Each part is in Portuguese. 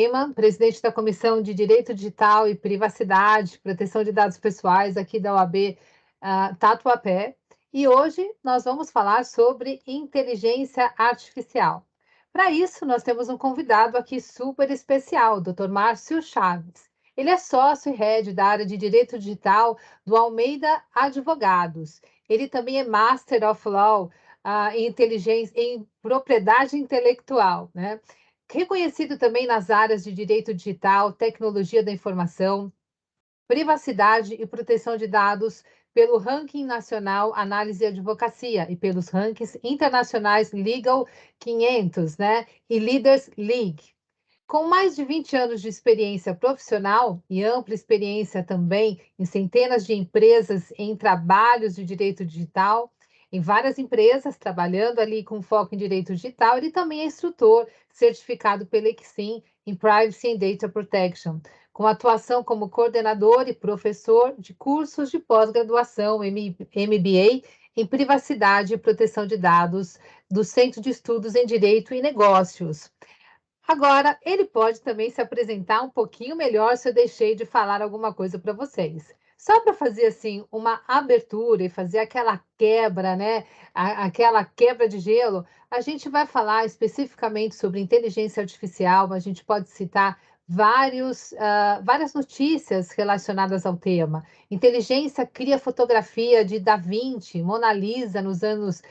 Lehmann, presidente da Comissão de Direito Digital e Privacidade, Proteção de Dados Pessoais aqui da OAB Tatuapé. E hoje nós vamos falar sobre inteligência artificial. Para isso, nós temos um convidado aqui super especial, o Dr. Márcio Chaves. Ele é sócio e head da área de Direito Digital do Almeida Advogados. Ele também é Master of Law em Propriedade Intelectual, né? Reconhecido também nas áreas de direito digital, tecnologia da informação, privacidade e proteção de dados pelo Ranking Nacional Análise e Advocacia e pelos rankings internacionais Legal 500, né, e Leaders League. Com mais de 20 anos de experiência profissional e ampla experiência também em centenas de empresas em trabalhos de direito digital, em várias empresas, trabalhando ali com foco em direito digital, ele também é instrutor certificado pela Exim em Privacy and Data Protection, com atuação como coordenador e professor de cursos de pós-graduação, MBA, em Privacidade e Proteção de Dados do Centro de Estudos em Direito e Negócios. Agora, ele pode também se apresentar um pouquinho melhor se eu deixei de falar alguma coisa para vocês. Só para fazer assim uma abertura e fazer aquela quebra, né? Aquela quebra de gelo, a gente vai falar especificamente sobre inteligência artificial, a gente pode citar várias notícias relacionadas ao tema. Inteligência cria fotografia de Da Vinci, Mona Lisa, nos anos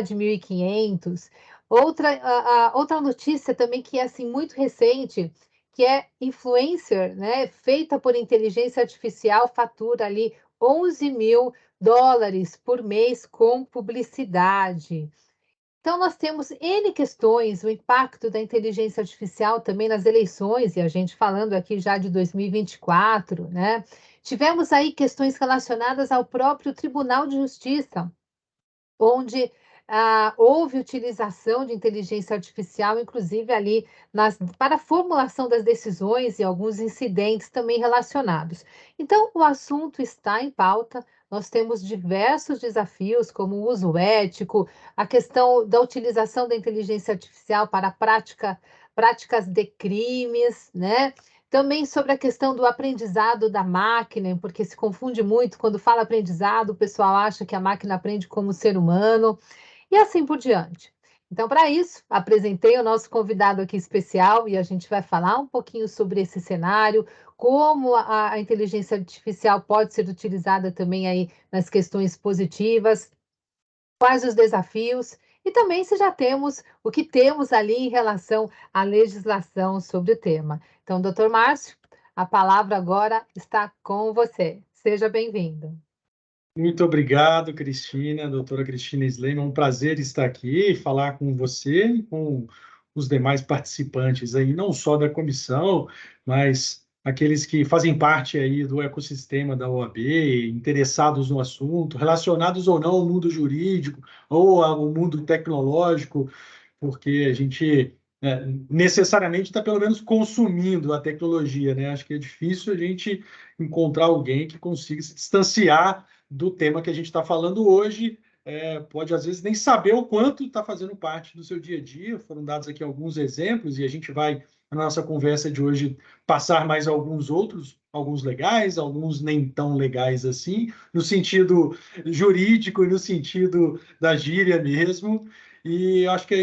de 1500. Outra notícia também que é assim, muito recente, que é influencer, né, feita por inteligência artificial, fatura ali US$ 11.000 por mês com publicidade. Então, nós temos N questões, o impacto da inteligência artificial também nas eleições, e a gente falando aqui já de 2024, né? Tivemos aí questões relacionadas ao próprio Tribunal de Justiça, onde houve utilização de inteligência artificial, inclusive ali para a formulação das decisões e alguns incidentes também relacionados. Então, o assunto está em pauta, nós temos diversos desafios, como o uso ético, a questão da utilização da inteligência artificial para práticas de crimes, né? Também sobre a questão do aprendizado da máquina, porque se confunde muito quando fala aprendizado, o pessoal acha que a máquina aprende como ser humano, e assim por diante. Então, para isso, apresentei o nosso convidado aqui especial e a gente vai falar um pouquinho sobre esse cenário, como a inteligência artificial pode ser utilizada também aí nas questões positivas, quais os desafios e também se já temos o que temos ali em relação à legislação sobre o tema. Então, doutor Márcio, a palavra agora está com você. Seja bem-vindo. Muito obrigado, Cristina, doutora Cristina Sleiman. É um prazer estar aqui e falar com você e com os demais participantes aí, não só da comissão, mas aqueles que fazem parte aí do ecossistema da OAB, interessados no assunto, relacionados ou não ao mundo jurídico ou ao mundo tecnológico, porque a gente necessariamente está pelo menos consumindo a tecnologia, né? Acho que é difícil a gente encontrar alguém que consiga se distanciar do tema que a gente está falando hoje, pode às vezes nem saber o quanto está fazendo parte do seu dia a dia. Foram dados aqui alguns exemplos e a gente vai, na nossa conversa de hoje, passar mais alguns outros, alguns legais, alguns nem tão legais assim, no sentido jurídico e no sentido da gíria mesmo. E acho que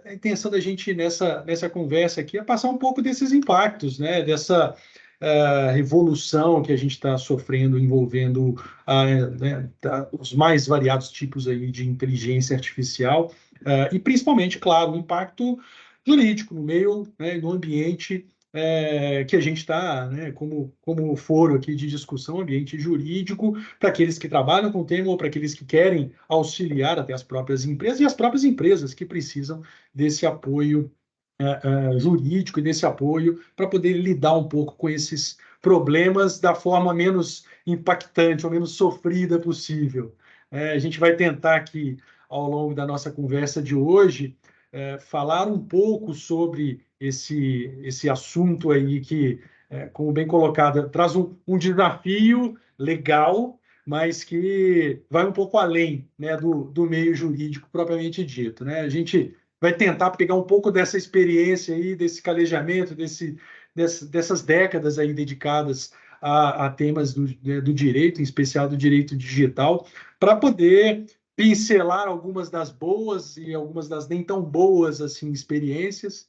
a intenção da gente nessa conversa aqui é passar um pouco desses impactos, né? Dessa revolução que a gente está sofrendo envolvendo né, os mais variados tipos aí de inteligência artificial e principalmente, claro, o impacto jurídico no meio, né, no ambiente que a gente está, né, como foro aqui de discussão, ambiente jurídico, para aqueles que trabalham com o tema ou para aqueles que querem auxiliar até as próprias empresas e as próprias empresas que precisam desse apoio jurídico e desse apoio para poder lidar um pouco com esses problemas da forma menos impactante ou menos sofrida possível. A gente vai tentar aqui, ao longo da nossa conversa de hoje, falar um pouco sobre esse assunto aí que, como bem colocado, traz um desafio legal, mas que vai um pouco além, né, do meio jurídico propriamente dito, né? A gente vai tentar pegar um pouco dessa experiência aí, desse calejamento, dessas décadas aí dedicadas a temas do direito, em especial do direito digital, para poder pincelar algumas das boas e algumas das nem tão boas assim experiências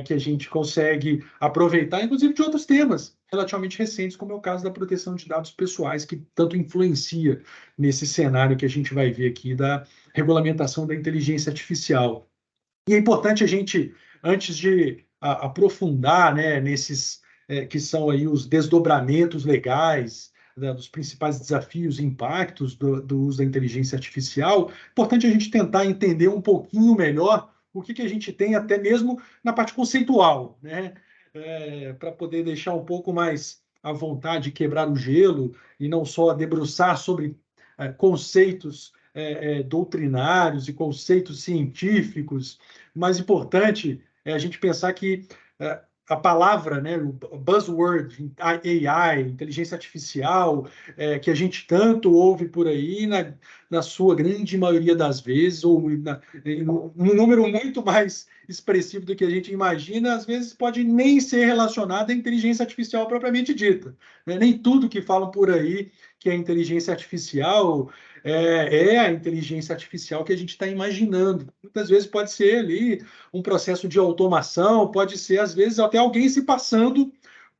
que a gente consegue aproveitar, inclusive de outros temas relativamente recentes, como é o caso da proteção de dados pessoais, que tanto influencia nesse cenário que a gente vai ver aqui da regulamentação da inteligência artificial. E é importante a gente, antes de aprofundar, né, nesses que são aí os desdobramentos legais, né, dos principais desafios e impactos do uso da inteligência artificial, importante a gente tentar entender um pouquinho melhor o que a gente tem até mesmo na parte conceitual, né, para poder deixar um pouco mais à vontade, quebrar o gelo e não só debruçar sobre conceitos doutrinários e conceitos científicos. Mais importante é a gente pensar que a palavra, né, o buzzword, AI, inteligência artificial, que a gente tanto ouve por aí, na sua grande maioria das vezes, ou num número muito mais expressivo do que a gente imagina, às vezes pode nem ser relacionado à inteligência artificial propriamente dita. Né? Nem tudo que falam por aí que é inteligência artificial é a inteligência artificial que a gente está imaginando. Muitas vezes pode ser ali um processo de automação, pode ser, às vezes, até alguém se passando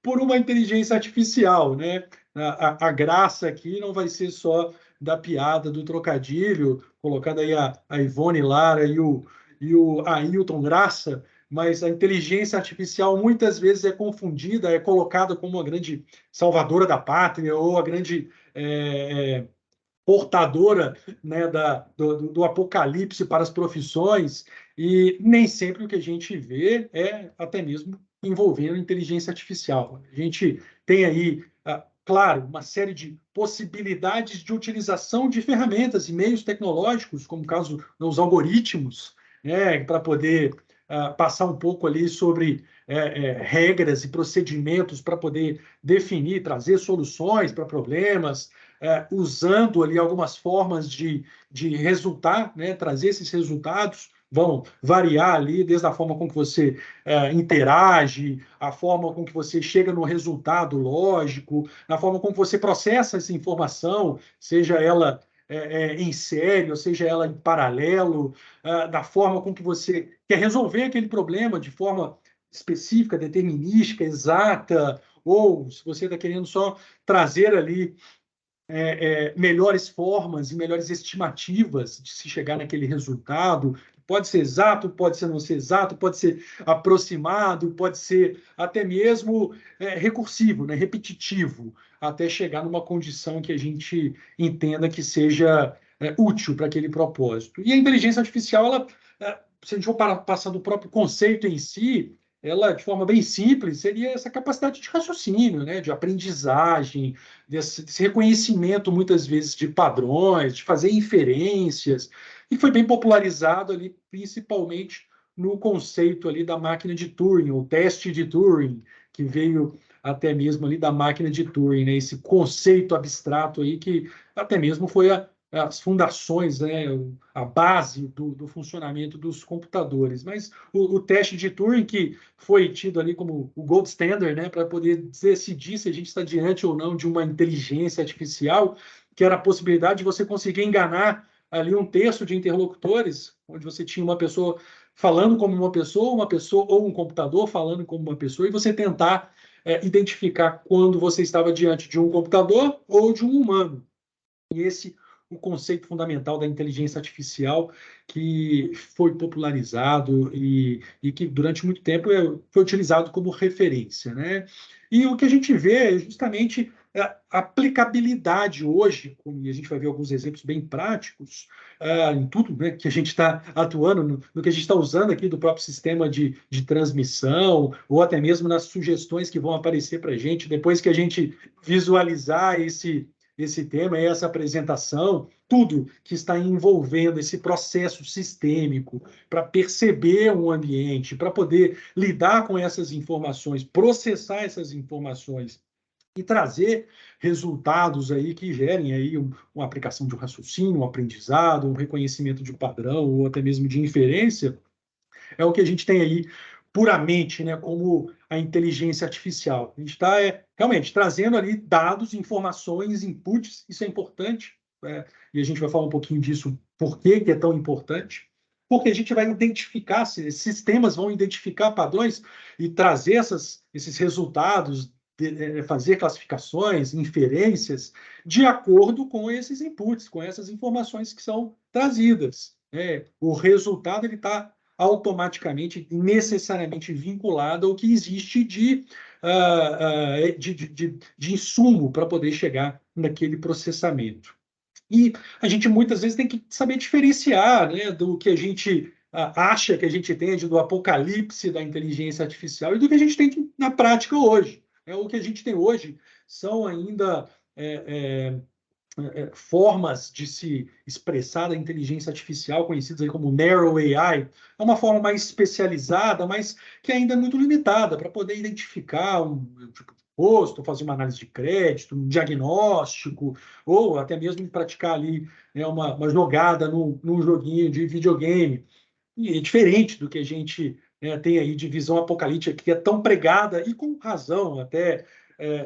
por uma inteligência artificial, né? A graça aqui não vai ser só da piada, do trocadilho, colocando aí a Ivone Lara e o Ailton Graça, mas a inteligência artificial muitas vezes é confundida, é colocada como a grande salvadora da pátria ou a grande portadora, né, do apocalipse para as profissões, e nem sempre o que a gente vê é até mesmo envolvendo inteligência artificial. A gente tem aí, claro, uma série de possibilidades de utilização de ferramentas e meios tecnológicos, como o caso dos algoritmos, né, para poder passar um pouco ali sobre regras e procedimentos para poder definir, trazer soluções para problemas, usando ali algumas formas de resultar, né, trazer esses resultados, vão variar ali desde a forma com que você interage, a forma com que você chega no resultado lógico, na forma com que você processa essa informação, seja ela em série, ou seja ela em paralelo, da forma com que você quer resolver aquele problema de forma específica, determinística, exata, ou se você está querendo só trazer ali melhores formas e melhores estimativas de se chegar naquele resultado. Pode ser exato, pode ser não ser exato, pode ser aproximado, pode ser até mesmo recursivo, né, repetitivo, até chegar numa condição que a gente entenda que seja útil para aquele propósito. E a inteligência artificial, ela, se a gente for passar do próprio conceito em si, ela, de forma bem simples, seria essa capacidade de raciocínio, né, de aprendizagem, desse reconhecimento, muitas vezes, de padrões, de fazer inferências, e foi bem popularizado ali, principalmente no conceito ali da máquina de Turing, o teste de Turing, que veio até mesmo ali da máquina de Turing, né, esse conceito abstrato aí que até mesmo foi as fundações, né, a base do funcionamento dos computadores. Mas o teste de Turing, que foi tido ali como o gold standard, né, para poder decidir se a gente está diante ou não de uma inteligência artificial, que era a possibilidade de você conseguir enganar ali um terço de interlocutores, onde você tinha uma pessoa falando como uma pessoa ou um computador falando como uma pessoa, e você tentar identificar quando você estava diante de um computador ou de um humano. E esse o conceito fundamental da inteligência artificial que foi popularizado e que durante muito tempo foi utilizado como referência, né? E o que a gente vê é justamente a aplicabilidade hoje, e a gente vai ver alguns exemplos bem práticos em tudo, né, que a gente está atuando, no que a gente está usando aqui do próprio sistema de transmissão, ou até mesmo nas sugestões que vão aparecer para a gente depois que a gente visualizar esse tema, essa apresentação, tudo que está envolvendo esse processo sistêmico para perceber um ambiente, para poder lidar com essas informações, processar essas informações e trazer resultados aí que gerem aí uma aplicação de um raciocínio, um aprendizado, um reconhecimento de padrão ou até mesmo de inferência, é o que a gente tem aí puramente, né, como a inteligência artificial. A gente está realmente trazendo ali dados, informações, inputs, isso é importante, e a gente vai falar um pouquinho disso, por que é tão importante, porque a gente vai identificar, esses sistemas vão identificar padrões e trazer esses resultados, fazer classificações, inferências, de acordo com esses inputs, com essas informações que são trazidas. O resultado está automaticamente, necessariamente vinculado ao que existe de insumo para poder chegar naquele processamento. E a gente muitas vezes tem que saber diferenciar, né, do que a gente acha que a gente entende do apocalipse da inteligência artificial e do que a gente tem na prática hoje. O que a gente tem hoje são ainda formas de se expressar a inteligência artificial, conhecidas aí como Narrow AI, é uma forma mais especializada, mas que ainda é muito limitada para poder identificar um tipo de rosto, fazer uma análise de crédito, um diagnóstico, ou até mesmo praticar ali, né, uma jogada num joguinho de videogame. E é diferente do que a gente, né, tem aí de visão apocalíptica, que é tão pregada, e com razão, até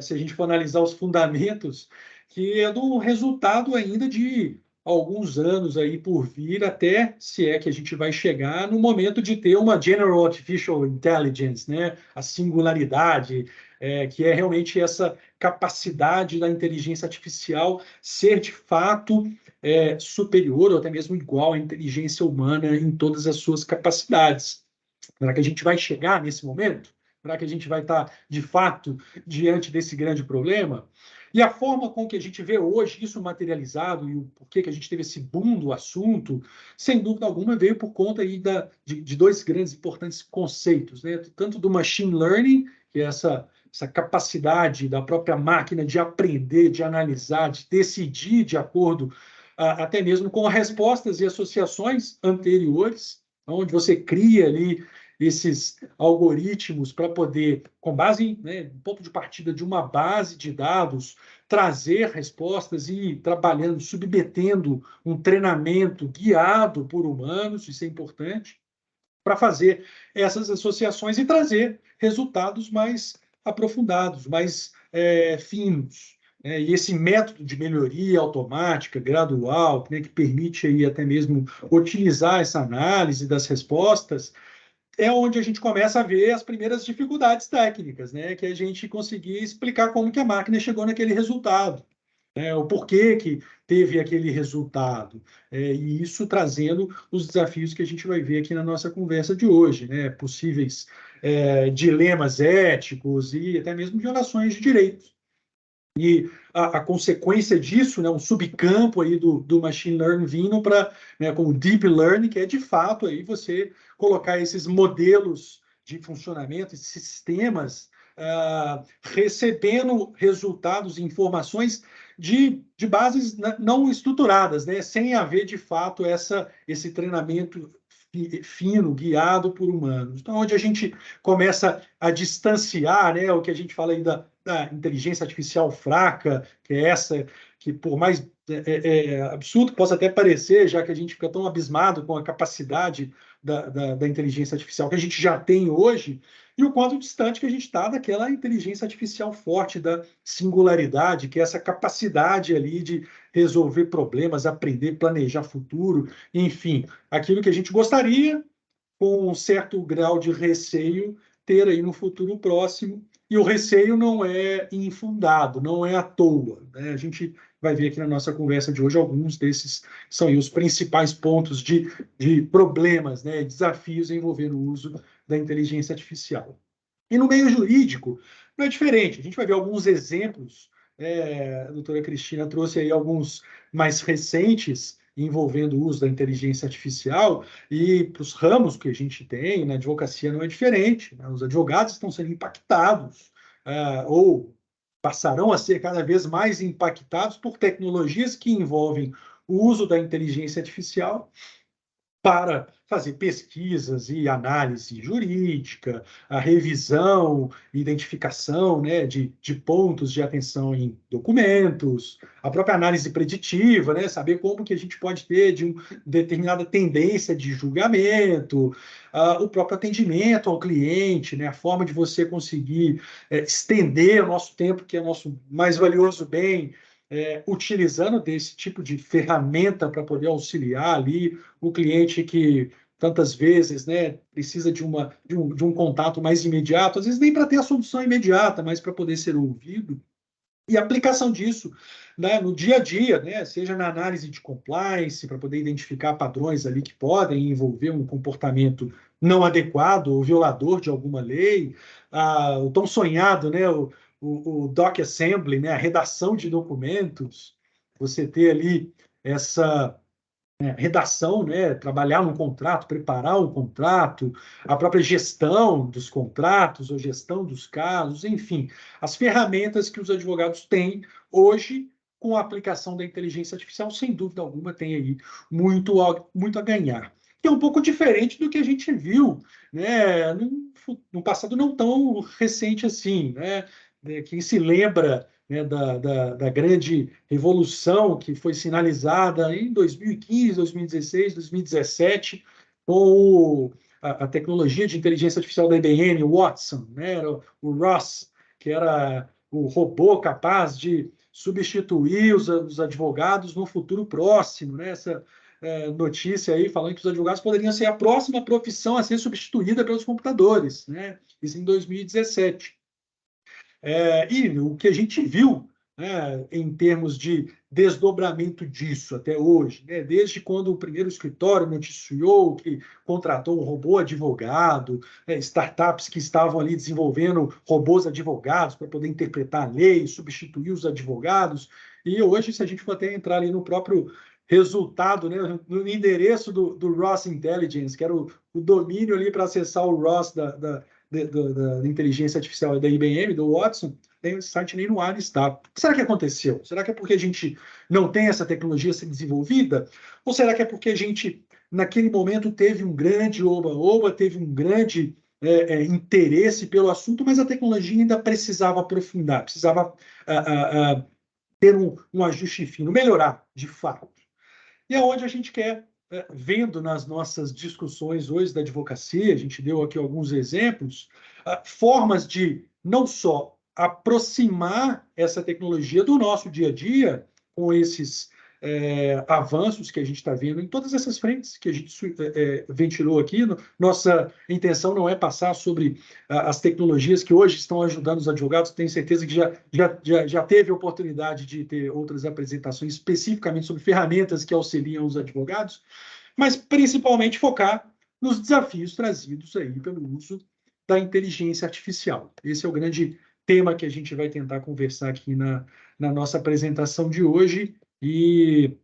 se a gente for analisar os fundamentos, que é do resultado ainda de alguns anos aí por vir, até se é que a gente vai chegar no momento de ter uma General Artificial Intelligence, né? A singularidade, que é realmente essa capacidade da inteligência artificial ser de fato superior ou até mesmo igual à inteligência humana em todas as suas capacidades. Será que a gente vai chegar nesse momento? Será que a gente vai estar, de fato, diante desse grande problema? E a forma com que a gente vê hoje isso materializado e o porquê que a gente teve esse boom do assunto, sem dúvida alguma, veio por conta aí de dois grandes importantes conceitos, né? Tanto do machine learning, que é essa capacidade da própria máquina de aprender, de analisar, de decidir de acordo até mesmo com respostas e associações anteriores, onde você cria ali esses algoritmos para poder, com base, né, no ponto de partida de uma base de dados, trazer respostas e trabalhando, submetendo um treinamento guiado por humanos, isso é importante, para fazer essas associações e trazer resultados mais aprofundados, mais finos. E esse método de melhoria automática, gradual, né, que permite aí até mesmo otimizar essa análise das respostas, é onde a gente começa a ver as primeiras dificuldades técnicas, né? Que a gente conseguir explicar como que a máquina chegou naquele resultado, né? O porquê que teve aquele resultado, e isso trazendo os desafios que a gente vai ver aqui na nossa conversa de hoje, né? Possíveis dilemas éticos e até mesmo violações de direitos. E a consequência disso, né, um subcampo aí do machine learning vindo para, né, com o deep learning, que é de fato aí você colocar esses modelos de funcionamento, esses sistemas, recebendo resultados e informações de bases não estruturadas, né, sem haver de fato esse treinamento fino, guiado por humanos. Então, onde a gente começa a distanciar, né, o que a gente fala aí da inteligência artificial fraca, que é essa que, por mais absurdo que possa até parecer, já que a gente fica tão abismado com a capacidade da inteligência artificial que a gente já tem hoje, e o quanto distante que a gente está daquela inteligência artificial forte, da singularidade, que é essa capacidade ali de resolver problemas, aprender, planejar futuro, enfim, aquilo que a gente gostaria, com um certo grau de receio, ter aí no futuro próximo. E o receio não é infundado, não é à toa, né? A gente vai ver aqui na nossa conversa de hoje alguns desses são os principais pontos de problemas, né, desafios envolvendo o uso da inteligência artificial. E no meio jurídico, não é diferente. A gente vai ver alguns exemplos. A doutora Cristina trouxe aí alguns mais recentes envolvendo o uso da inteligência artificial, e para os ramos que a gente tem, na advocacia não é diferente, né? Os advogados estão sendo impactados, ou passarão a ser cada vez mais impactados por tecnologias que envolvem o uso da inteligência artificial, para fazer pesquisas e análise jurídica, a revisão, identificação, né, de pontos de atenção em documentos, a própria análise preditiva, né, saber como que a gente pode ter de uma determinada tendência de julgamento, o próprio atendimento ao cliente, né, a forma de você conseguir estender o nosso tempo, que é o nosso mais valioso bem, utilizando desse tipo de ferramenta para poder auxiliar ali o cliente que tantas vezes, né, precisa de um contato mais imediato, às vezes nem para ter a solução imediata, mas para poder ser ouvido. E a aplicação disso, né, no dia a dia, né, seja na análise de compliance, para poder identificar padrões ali que podem envolver um comportamento não adequado ou violador de alguma lei, o tão sonhado, né, o doc assembly, né, a redação de documentos, você ter ali essa redação, né, trabalhar no contrato, preparar o contrato, a própria gestão dos contratos, ou gestão dos casos, enfim, as ferramentas que os advogados têm hoje com a aplicação da inteligência artificial, sem dúvida alguma, tem aí muito a ganhar. Que é um pouco diferente do que a gente viu, né, no passado não tão recente assim, né? Quem se lembra, né, da grande revolução que foi sinalizada em 2015, 2016, 2017, com a tecnologia de inteligência artificial da IBM, o Watson, né, o Ross, que era o robô capaz de substituir os advogados no futuro próximo, né? Essa notícia aí falando que os advogados poderiam ser a próxima profissão a ser substituída pelos computadores, né? Isso em 2017. E o que a gente viu, né, em termos de desdobramento disso até hoje, né, desde quando o primeiro escritório noticiou que contratou um robô advogado, né, startups que estavam ali desenvolvendo robôs advogados para poder interpretar a lei, substituir os advogados, e hoje, se a gente for até entrar ali no próprio resultado, né, no endereço do Ross Intelligence, que era o domínio ali para acessar o Ross da inteligência artificial da IBM, do Watson, tem esse site nem no ar está. O que será que aconteceu? Será que é porque a gente não tem essa tecnologia sendo desenvolvida? Ou será que é porque a gente, naquele momento, teve um grande oba-oba, teve um grande interesse pelo assunto, mas a tecnologia ainda precisava aprofundar, precisava ter um ajuste fino, melhorar, de fato. E é onde a gente quer, vendo nas nossas discussões hoje da advocacia, a gente deu aqui alguns exemplos, formas de não só aproximar essa tecnologia do nosso dia a dia, com esses avanços que a gente está vendo em todas essas frentes que a gente ventilou aqui. Nossa intenção não é passar sobre as tecnologias que hoje estão ajudando os advogados, tenho certeza que já teve oportunidade de ter outras apresentações especificamente sobre ferramentas que auxiliam os advogados, mas principalmente focar nos desafios trazidos aí pelo uso da inteligência artificial. Esse é o grande tema que a gente vai tentar conversar aqui na nossa apresentação de hoje e,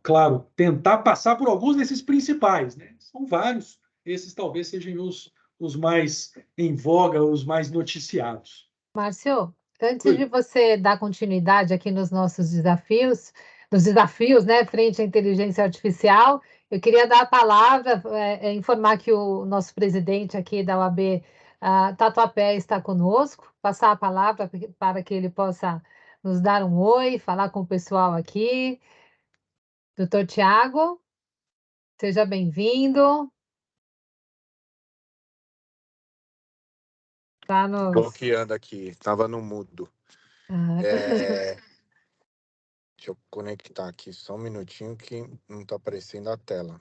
claro, tentar passar por alguns desses principais, né? São vários, esses talvez sejam os mais em voga, os mais noticiados. Márcio, antes de Oi. você dar continuidade aqui nos desafios, né, frente à inteligência artificial, eu queria dar a palavra, informar que o nosso presidente aqui da OAB, Tatuapé, está conosco, passar a palavra para que ele possa nos dar um oi, falar com o pessoal aqui. Doutor Tiago, seja bem-vindo. Tá nos... Bloqueando aqui, estava no mudo. Deixa eu conectar aqui só um minutinho que não está aparecendo a tela.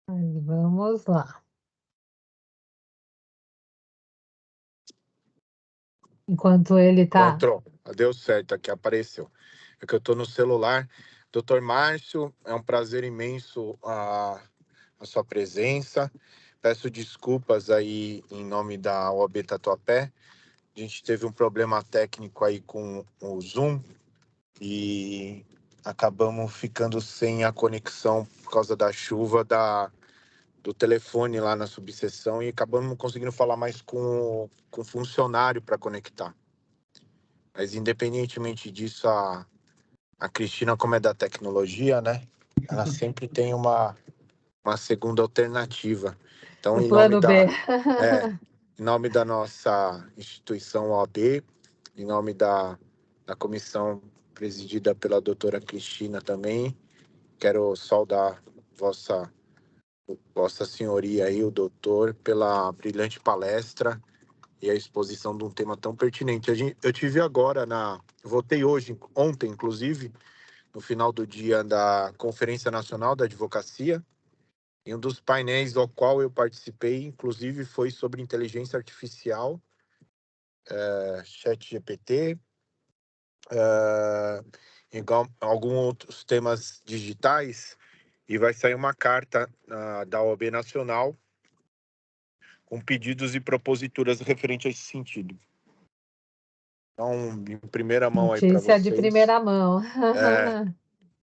Vamos lá. Enquanto ele está... Pronto, deu certo aqui, apareceu. É que eu estou no celular. Doutor Márcio, é um prazer imenso a sua presença. Peço desculpas aí em nome da OAB Tatuapé. A gente teve um problema técnico aí com o Zoom e acabamos ficando sem a conexão por causa da chuva do telefone lá na subseção e acabamos não conseguindo falar mais com o funcionário para conectar. Mas, independentemente disso, a Cristina, como é da tecnologia, né? Ela sempre tem uma segunda alternativa. Então, O plano B. em nome da nossa instituição OAB, em nome da comissão presidida pela doutora Cristina também, quero saudar Vossa Senhoria aí, o doutor, pela brilhante palestra e a exposição de um tema tão pertinente. Eu tive agora voltei ontem, inclusive, no final do dia da Conferência Nacional da Advocacia, e um dos painéis ao qual eu participei, inclusive, foi sobre inteligência artificial, ChatGPT, alguns outros temas digitais, e vai sair uma carta da OAB Nacional com pedidos e proposituras referentes a esse sentido. Então, em primeira mão aí para vocês. Notícia de primeira mão.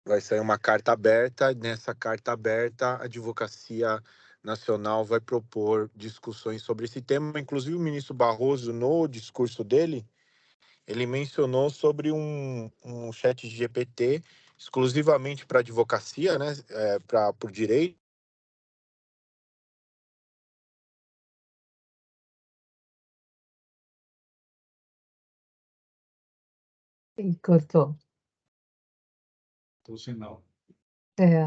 Vai sair uma carta aberta. Nessa carta aberta, a Advocacia Nacional vai propor discussões sobre esse tema. Inclusive, o ministro Barroso, no discurso dele, ele mencionou sobre um chat GPT exclusivamente para advocacia, né, por direito. E cortou. Estou sem sinal. É.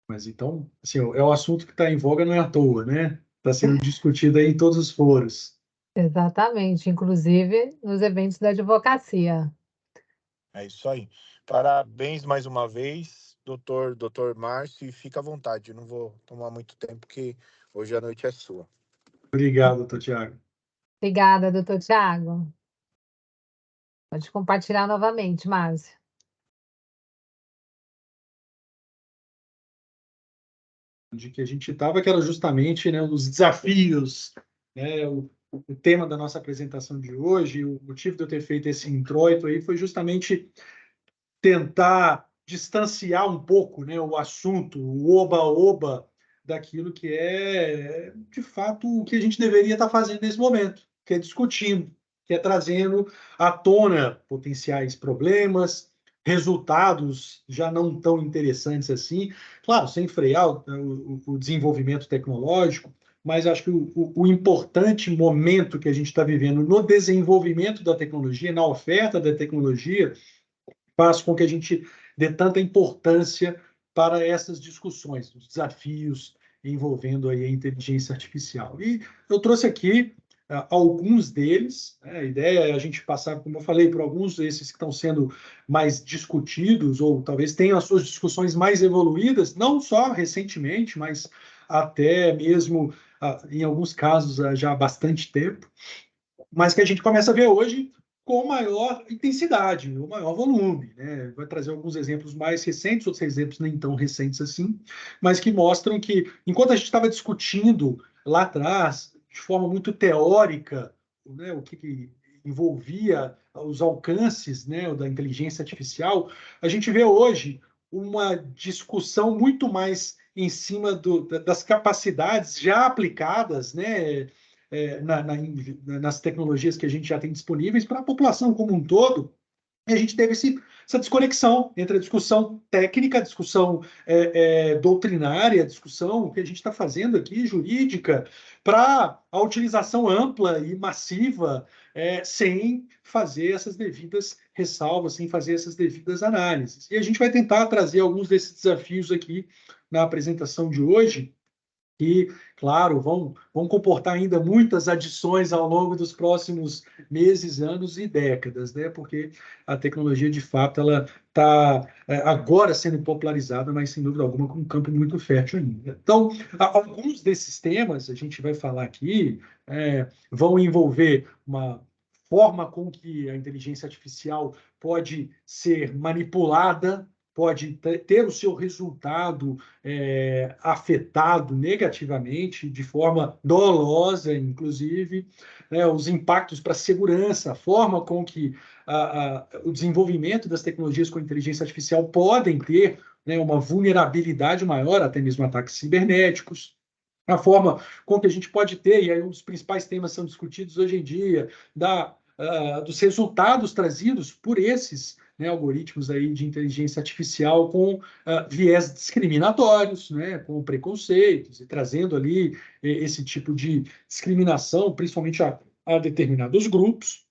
Mas então, assim, é o assunto que está em voga, não é à toa, né? Está sendo discutido aí em todos os foros. Exatamente, inclusive nos eventos da advocacia. É isso aí. Parabéns mais uma vez, doutor Márcio, e fica à vontade. Eu não vou tomar muito tempo, porque hoje a noite é sua. Obrigado, doutor Tiago. Obrigada, doutor Tiago. Pode compartilhar novamente, Márcio. De que a gente estava, que era justamente, né, os desafios, né, o tema da nossa apresentação de hoje, o motivo de eu ter feito esse introito aí foi justamente tentar distanciar um pouco, né, o assunto, o oba-oba, daquilo que é, de fato, o que a gente deveria estar fazendo nesse momento, que é discutindo, que é trazendo à tona potenciais problemas, resultados já não tão interessantes assim, claro, sem frear o desenvolvimento tecnológico, mas acho que o importante momento que a gente está vivendo no desenvolvimento da tecnologia, na oferta da tecnologia, faz com que a gente dê tanta importância para essas discussões, os desafios envolvendo aí a inteligência artificial. E eu trouxe aqui alguns deles, né? A ideia é a gente passar, como eu falei, por alguns desses que estão sendo mais discutidos, ou talvez tenham as suas discussões mais evoluídas, não só recentemente, mas até mesmo, em alguns casos, já há bastante tempo, mas que a gente começa a ver hoje com maior intensidade, o maior volume, né? Vai trazer alguns exemplos mais recentes, outros exemplos nem tão recentes assim, mas que mostram que, enquanto a gente estava discutindo lá atrás, de forma muito teórica, né, o que envolvia os alcances, né, da inteligência artificial, a gente vê hoje uma discussão muito mais em cima das capacidades já aplicadas, né, nas tecnologias que a gente já tem disponíveis para a população como um todo. E a gente teve essa desconexão entre a discussão técnica, a discussão doutrinária, a discussão que a gente está fazendo aqui, jurídica, para a utilização ampla e massiva, sem fazer essas devidas ressalvas, sem fazer essas devidas análises. E a gente vai tentar trazer alguns desses desafios aqui na apresentação de hoje, que, claro, vão comportar ainda muitas adições ao longo dos próximos meses, anos e décadas, né? Porque a tecnologia, de fato, ela está agora sendo popularizada, mas, sem dúvida alguma, com um campo muito fértil ainda. Então, alguns desses temas, a gente vai falar aqui, vão envolver uma forma com que a inteligência artificial pode ser manipulada, pode ter o seu resultado afetado negativamente, de forma dolosa, inclusive, né, os impactos para a segurança, a forma com que o desenvolvimento das tecnologias com inteligência artificial podem ter né, uma vulnerabilidade maior, até mesmo ataques cibernéticos. A forma com que a gente pode ter, e aí um dos principais temas são discutidos hoje em dia, dos resultados trazidos por esses, né, algoritmos aí de inteligência artificial com viés discriminatórios, né, com preconceitos, e trazendo ali esse tipo de discriminação, principalmente a determinados grupos.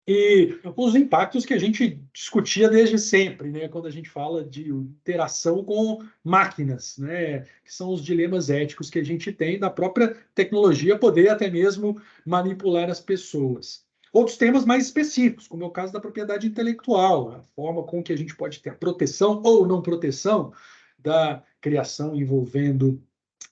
E os impactos que a gente discutia desde sempre, né, quando a gente fala de interação com máquinas, né, que são os dilemas éticos que a gente tem da própria tecnologia poder até mesmo manipular as pessoas. Outros temas mais específicos, como é o caso da propriedade intelectual, a forma com que a gente pode ter a proteção ou não proteção da criação envolvendo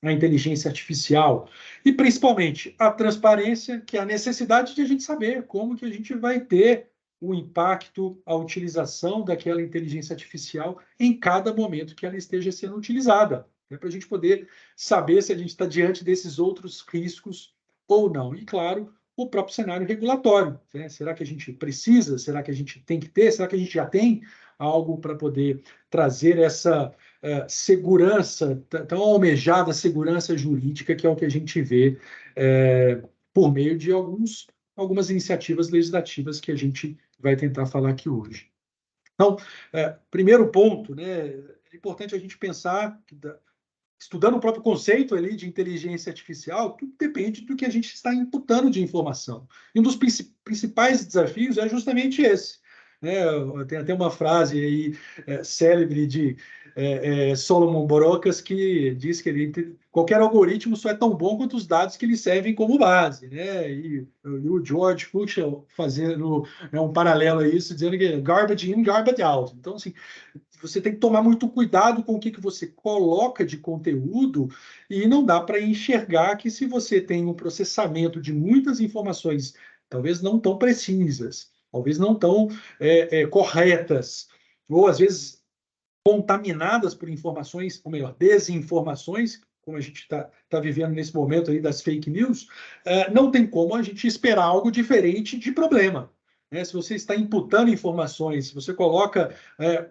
a inteligência artificial e, principalmente, a transparência, que é a necessidade de a gente saber como que a gente vai ter o impacto, a utilização daquela inteligência artificial em cada momento que ela esteja sendo utilizada, né, para a gente poder saber se a gente está diante desses outros riscos ou não. E, claro, o próprio cenário regulatório, né? Será que a gente precisa? Será que a gente tem que ter? Será que a gente já tem algo para poder trazer essa segurança, tão almejada segurança jurídica, que é o que a gente vê por meio de algumas iniciativas legislativas que a gente vai tentar falar aqui hoje. Então, primeiro ponto, né, é importante a gente pensar que, estudando o próprio conceito ali de inteligência artificial, tudo depende do que a gente está imputando de informação. E um dos principais desafios é justamente esse. Tem até uma frase aí célebre de Solomon Borocas, que diz que qualquer algoritmo só é tão bom quanto os dados que lhe servem como base, né? E o George Fuchs fazendo um paralelo a isso, dizendo que garbage in, garbage out. Então, assim, você tem que tomar muito cuidado com o que você coloca de conteúdo, e não dá para enxergar que, se você tem um processamento de muitas informações, talvez não tão precisas, talvez não tão corretas, ou às vezes contaminadas por informações, ou melhor, desinformações, como a gente está vivendo nesse momento aí das fake news, não tem como a gente esperar algo diferente de problema. Se você está imputando informações, se você coloca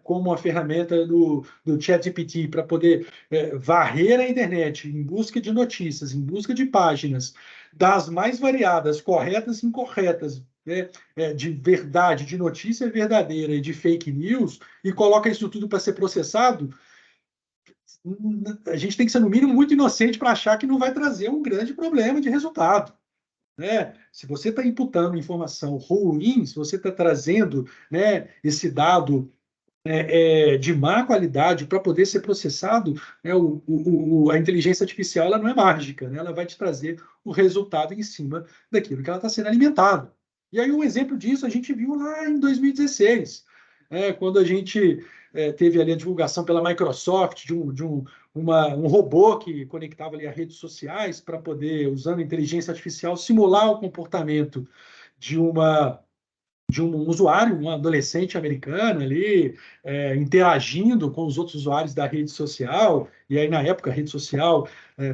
como uma ferramenta do ChatGPT para poder varrer a internet em busca de notícias, em busca de páginas, das mais variadas, corretas e incorretas, de verdade, de notícia verdadeira e de fake news, e coloca isso tudo para ser processado, a gente tem que ser, no mínimo, muito inocente para achar que não vai trazer um grande problema de resultado. Se você está imputando informação ruim, se você está trazendo esse dado de má qualidade para poder ser processado, a inteligência artificial ela não é mágica, ela vai te trazer o resultado em cima daquilo que ela está sendo alimentada. E aí um exemplo disso a gente viu lá em 2016, quando a gente teve ali a divulgação pela Microsoft de um robô que conectava ali a redes sociais para poder, usando inteligência artificial, simular o comportamento de um usuário, um adolescente americano ali, interagindo com os outros usuários da rede social. E aí, na época, a rede social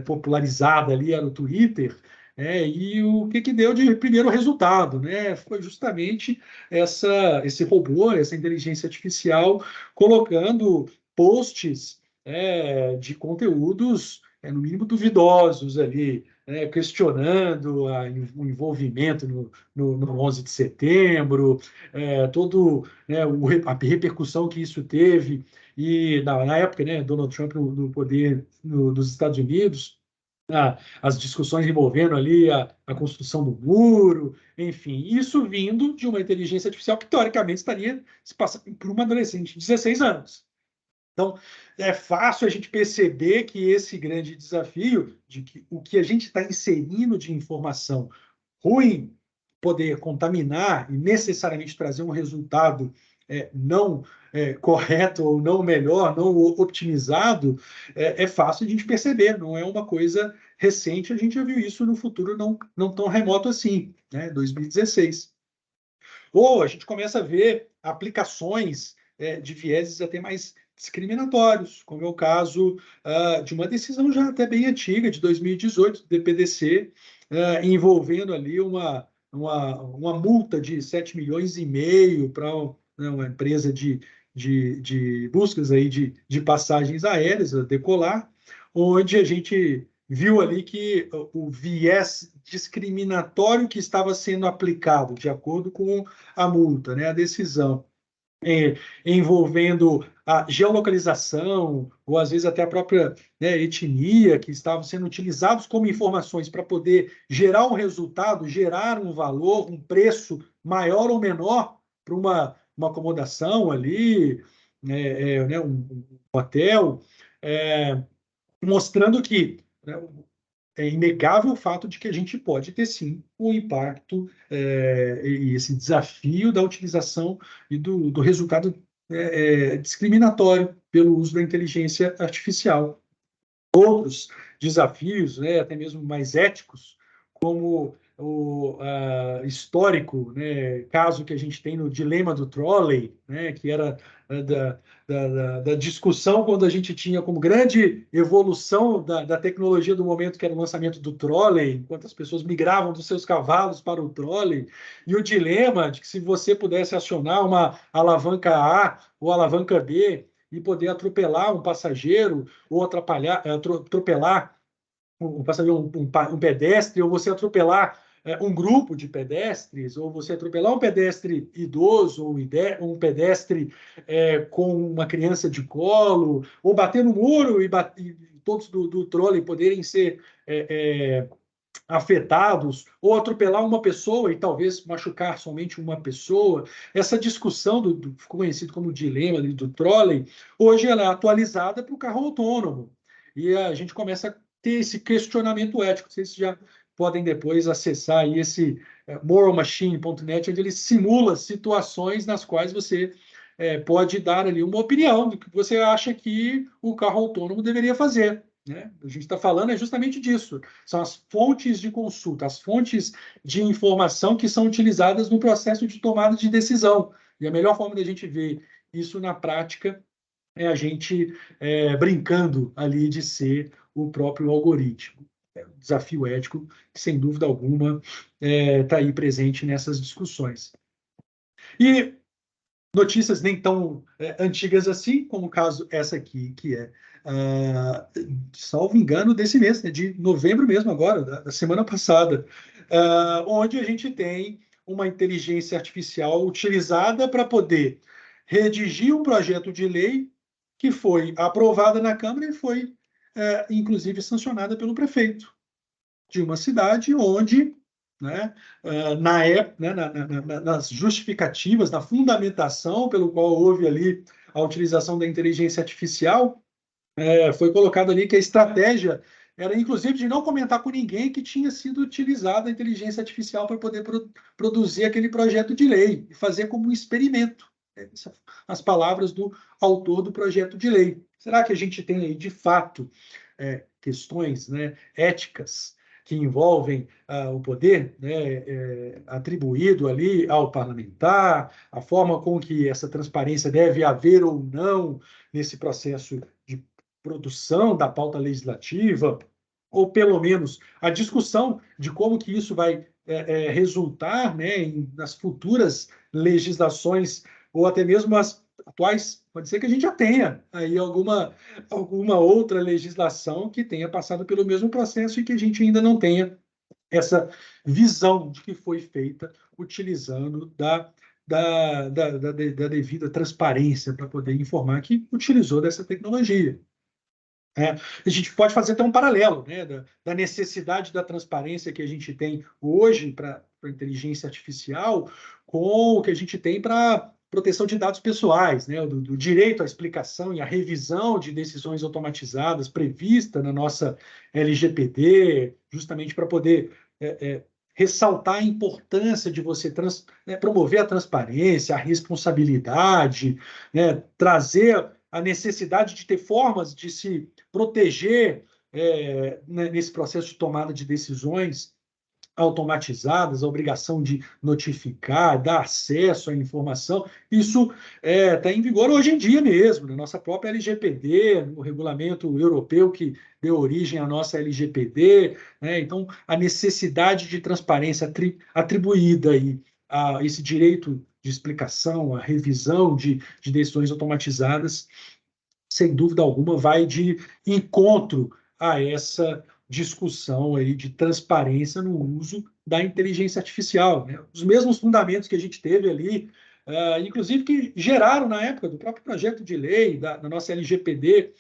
popularizada ali era o Twitter. E o que deu de primeiro resultado? Foi justamente esse robô, essa inteligência artificial, colocando posts de conteúdos, no mínimo, duvidosos ali, questionando o envolvimento no 11 de setembro, a repercussão que isso teve, e na época, Donald Trump no poder dos Estados Unidos, as discussões envolvendo ali a construção do muro, enfim, isso vindo de uma inteligência artificial que, teoricamente, estaria se passando por uma adolescente de 16 anos. Então, é fácil a gente perceber que esse grande desafio de que o que a gente está inserindo de informação ruim poder contaminar e necessariamente trazer um resultado não correto, ou não melhor, não otimizado, é fácil a gente perceber, não é uma coisa recente, a gente já viu isso no futuro não tão remoto assim, 2016. Ou a gente começa a ver aplicações de vieses até mais discriminatórios, como é o caso de uma decisão já até bem antiga, de 2018, do DPDC, envolvendo ali uma multa de 7,5 milhões para uma empresa de de buscas aí de passagens aéreas, a Decolar, onde a gente viu ali que o viés discriminatório que estava sendo aplicado de acordo com a multa, né, a decisão, envolvendo a geolocalização, ou às vezes até a própria, né, etnia, que estavam sendo utilizados como informações para poder gerar um resultado, gerar um valor, um preço maior ou menor para uma acomodação ali, né, um hotel, mostrando que, né, é inegável o fato de que a gente pode ter, sim, um impacto e esse desafio da utilização e do resultado discriminatório pelo uso da inteligência artificial. Outros desafios, né, até mesmo mais éticos, como o histórico, né, caso que a gente tem no dilema do trolley, né, que era da discussão quando a gente tinha como grande evolução da tecnologia do momento, que era o lançamento do trolley, enquanto as pessoas migravam dos seus cavalos para o trolley, e o dilema de que se você pudesse acionar uma alavanca A ou alavanca B e poder atropelar um passageiro ou atropelar um pedestre, ou você atropelar um grupo de pedestres, ou você atropelar um pedestre idoso, ou um pedestre com uma criança de colo, ou bater no muro e todos do trole poderem ser afetados, ou atropelar uma pessoa e talvez machucar somente uma pessoa. Essa discussão ficou conhecido como dilema do trolley, hoje ela é atualizada para o carro autônomo. E a gente começa a ter esse questionamento ético. Vocês já podem depois acessar aí esse moralmachine.net, onde ele simula situações nas quais você pode dar ali uma opinião do que você acha que o carro autônomo deveria fazer. Né? A gente está falando justamente disso. São as fontes de consulta, as fontes de informação que são utilizadas no processo de tomada de decisão. E a melhor forma da gente ver isso na prática é a gente brincando ali de ser o próprio algoritmo. É um desafio ético que, sem dúvida alguma, está aí presente nessas discussões. E notícias nem tão antigas assim, como o caso essa aqui, que é, salvo engano, desse mês, né, de novembro mesmo agora, da semana passada, onde a gente tem uma inteligência artificial utilizada para poder redigir um projeto de lei que foi aprovada na Câmara e foi, inclusive, sancionada pelo prefeito de uma cidade onde, né, nas justificativas, na fundamentação pelo qual houve ali a utilização da inteligência artificial, foi colocado ali que a estratégia era, inclusive, de não comentar com ninguém que tinha sido utilizada a inteligência artificial para poder produzir aquele projeto de lei e fazer como um experimento. As palavras do autor do projeto de lei. Será que a gente tem aí, de fato, questões, né, éticas que envolvem o poder, né, atribuído ali ao parlamentar, a forma com que essa transparência deve haver ou não nesse processo de produção da pauta legislativa, ou pelo menos a discussão de como que isso vai resultar, né, nas futuras legislações, ou até mesmo as atuais. Pode ser que a gente já tenha aí alguma outra legislação que tenha passado pelo mesmo processo e que a gente ainda não tenha essa visão de que foi feita utilizando da devida transparência para poder informar que utilizou dessa tecnologia. A gente pode fazer até um paralelo, né, da necessidade da transparência que a gente tem hoje para a inteligência artificial com o que a gente tem para proteção de dados pessoais, né, do direito à explicação e à revisão de decisões automatizadas prevista na nossa LGPD, justamente para poder ressaltar a importância de você promover a transparência, a responsabilidade, né, trazer a necessidade de ter formas de se proteger nesse processo de tomada de decisões automatizadas, a obrigação de notificar, dar acesso à informação, isso está em vigor hoje em dia mesmo, na nossa própria LGPD, no regulamento europeu que deu origem à nossa LGPD, né? Então, a necessidade de transparência atribuída aí esse direito de explicação, a revisão de decisões automatizadas, sem dúvida alguma, vai de encontro a essa discussão aí de transparência no uso da inteligência artificial, né? Os mesmos fundamentos que a gente teve ali, inclusive que geraram na época do próprio projeto de lei da nossa LGPD,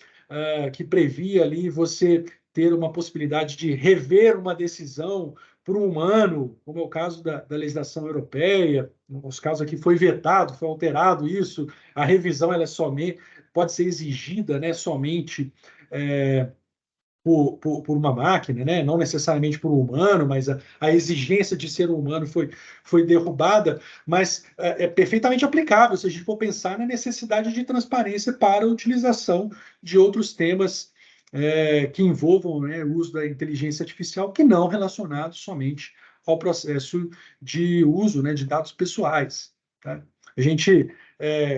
que previa ali você ter uma possibilidade de rever uma decisão por um humano, como é o caso da legislação europeia. Nos casos aqui foi vetado, foi alterado isso. A revisão ela pode ser exigida, né, somente por uma máquina, né? Não necessariamente por um humano, mas a exigência de ser um humano foi derrubada, mas é perfeitamente aplicável se a gente for pensar na necessidade de transparência para a utilização de outros temas que envolvam, né, o uso da inteligência artificial, que não relacionados somente ao processo de uso, né, de dados pessoais. Tá? A gente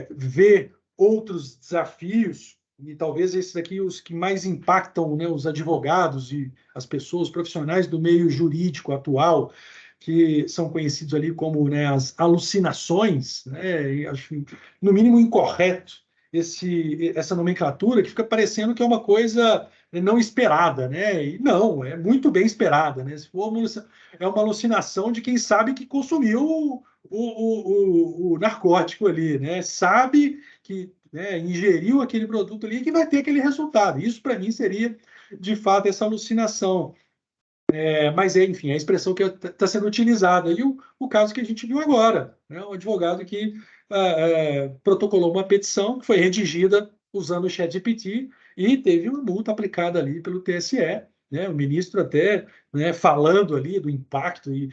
vê outros desafios, e talvez esses aqui os que mais impactam, né, os advogados e as pessoas, os profissionais do meio jurídico atual, que são conhecidos ali como, né, as alucinações, né, e acho no mínimo incorreto essa nomenclatura, que fica parecendo que é uma coisa não esperada, né? E não, é muito bem esperada, né? Se for é uma alucinação de quem sabe que consumiu o narcótico ali, né? Sabe que, né, ingeriu aquele produto ali que vai ter aquele resultado. Isso, para mim, seria, de fato, essa alucinação. Mas, enfim, a expressão que está sendo utilizada. E o caso que a gente viu agora, né? Um advogado que protocolou uma petição que foi redigida usando o ChatGPT e teve uma multa aplicada ali pelo TSE, né? O ministro até, né, falando ali do impacto e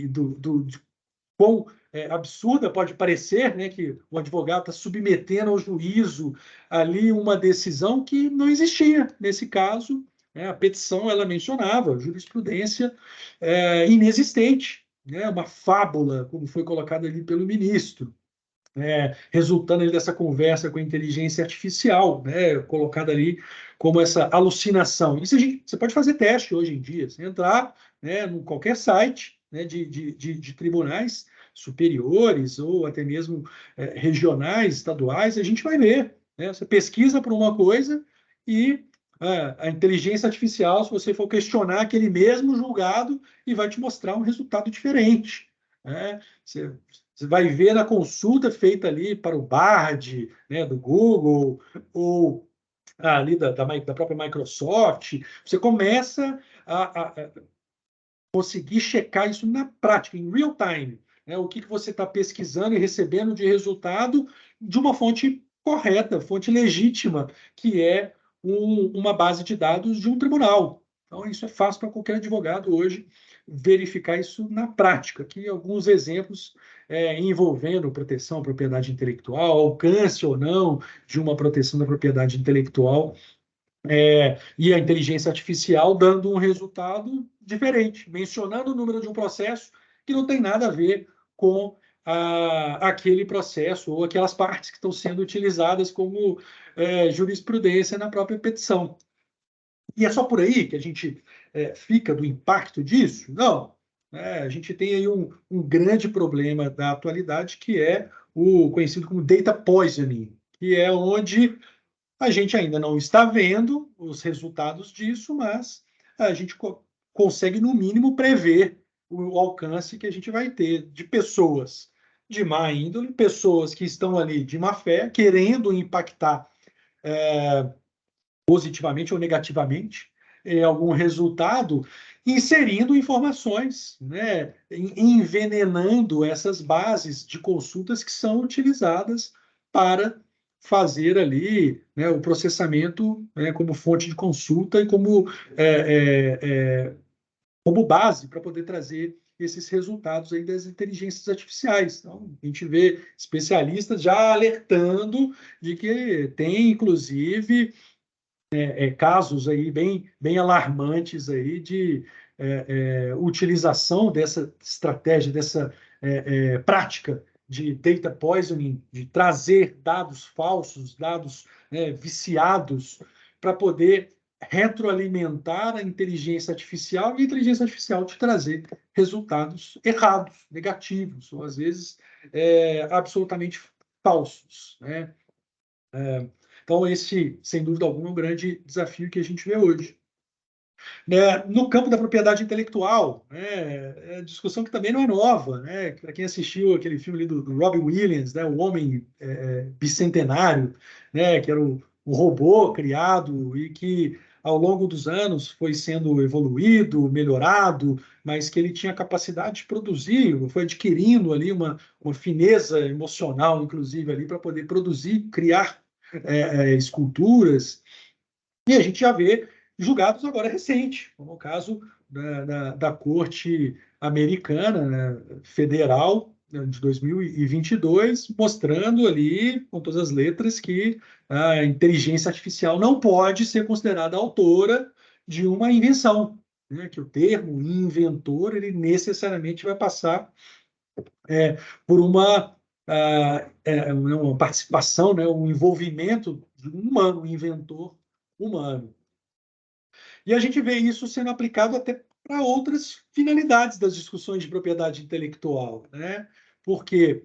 de quão absurda pode parecer, né, que o advogado está submetendo ao juízo ali uma decisão que não existia nesse caso, né? A petição ela mencionava jurisprudência inexistente, né? Uma fábula, como foi colocado ali pelo ministro. Resultando ali dessa conversa com a inteligência artificial, né, colocada ali como essa alucinação. Isso você pode fazer teste hoje em dia, você entrar, né, em qualquer site, né, de tribunais superiores ou até mesmo regionais, estaduais, a gente vai ver, né, você pesquisa por uma coisa e a inteligência artificial, se você for questionar aquele mesmo julgado, e vai te mostrar um resultado diferente, né? Você vai ver na consulta feita ali para o Bard, né, do Google, ou ali da própria Microsoft, você começa a conseguir checar isso na prática, em real time, né, o que você está pesquisando e recebendo de resultado de uma fonte correta, fonte legítima, que é uma base de dados de um tribunal. Então, isso é fácil para qualquer advogado hoje verificar isso na prática. Aqui alguns exemplos envolvendo proteção à propriedade intelectual, alcance ou não de uma proteção da propriedade intelectual, e a inteligência artificial dando um resultado diferente, mencionando o número de um processo que não tem nada a ver com aquele processo ou aquelas partes que estão sendo utilizadas como jurisprudência na própria petição. E é só por aí que a gente fica do impacto disso? Não. A gente tem aí um grande problema da atualidade, que é o conhecido como data poisoning, que é onde a gente ainda não está vendo os resultados disso, mas a gente consegue, no mínimo, prever o alcance que a gente vai ter de pessoas de má índole, pessoas que estão ali de má fé, querendo impactar positivamente ou negativamente algum resultado, inserindo informações, né, envenenando essas bases de consultas que são utilizadas para fazer ali, né, o processamento, né, como fonte de consulta e como base para poder trazer esses resultados aí das inteligências artificiais. Então, a gente vê especialistas já alertando de que tem, inclusive, casos aí bem alarmantes aí de utilização dessa estratégia, dessa prática de data poisoning, de trazer dados falsos, dados viciados, para poder retroalimentar a inteligência artificial e a inteligência artificial te trazer resultados errados, negativos, ou às vezes absolutamente falsos, né? Então, esse, sem dúvida alguma, é um grande desafio que a gente vê hoje. No campo da propriedade intelectual, é discussão que também não é nova, né? Para quem assistiu aquele filme ali do Robin Williams, né? O Homem Bicentenário, né? Que era o robô criado e que, ao longo dos anos, foi sendo evoluído, melhorado, mas que ele tinha capacidade de produzir, foi adquirindo ali uma fineza emocional, inclusive, ali para poder produzir, criar esculturas. E a gente já vê julgados agora recente, como o caso da Corte Americana, né, Federal, de 2022, mostrando ali, com todas as letras, que a inteligência artificial não pode ser considerada autora de uma invenção, né, que o termo inventor, ele necessariamente vai passar por uma participação, né, um envolvimento de um humano, um inventor humano. E a gente vê isso sendo aplicado até para outras finalidades das discussões de propriedade intelectual, né? Porque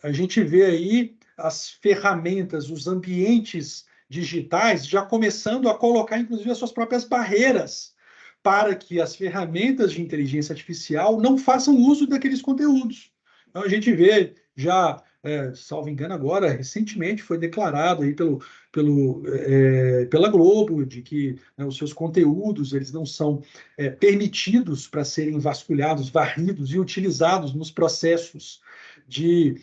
a gente vê aí as ferramentas, os ambientes digitais já começando a colocar, inclusive, as suas próprias barreiras para que as ferramentas de inteligência artificial não façam uso daqueles conteúdos. Então, a gente vê já, salvo engano agora, recentemente foi declarado aí pela Globo, de que, né, os seus conteúdos eles não são permitidos para serem vasculhados, varridos e utilizados nos processos de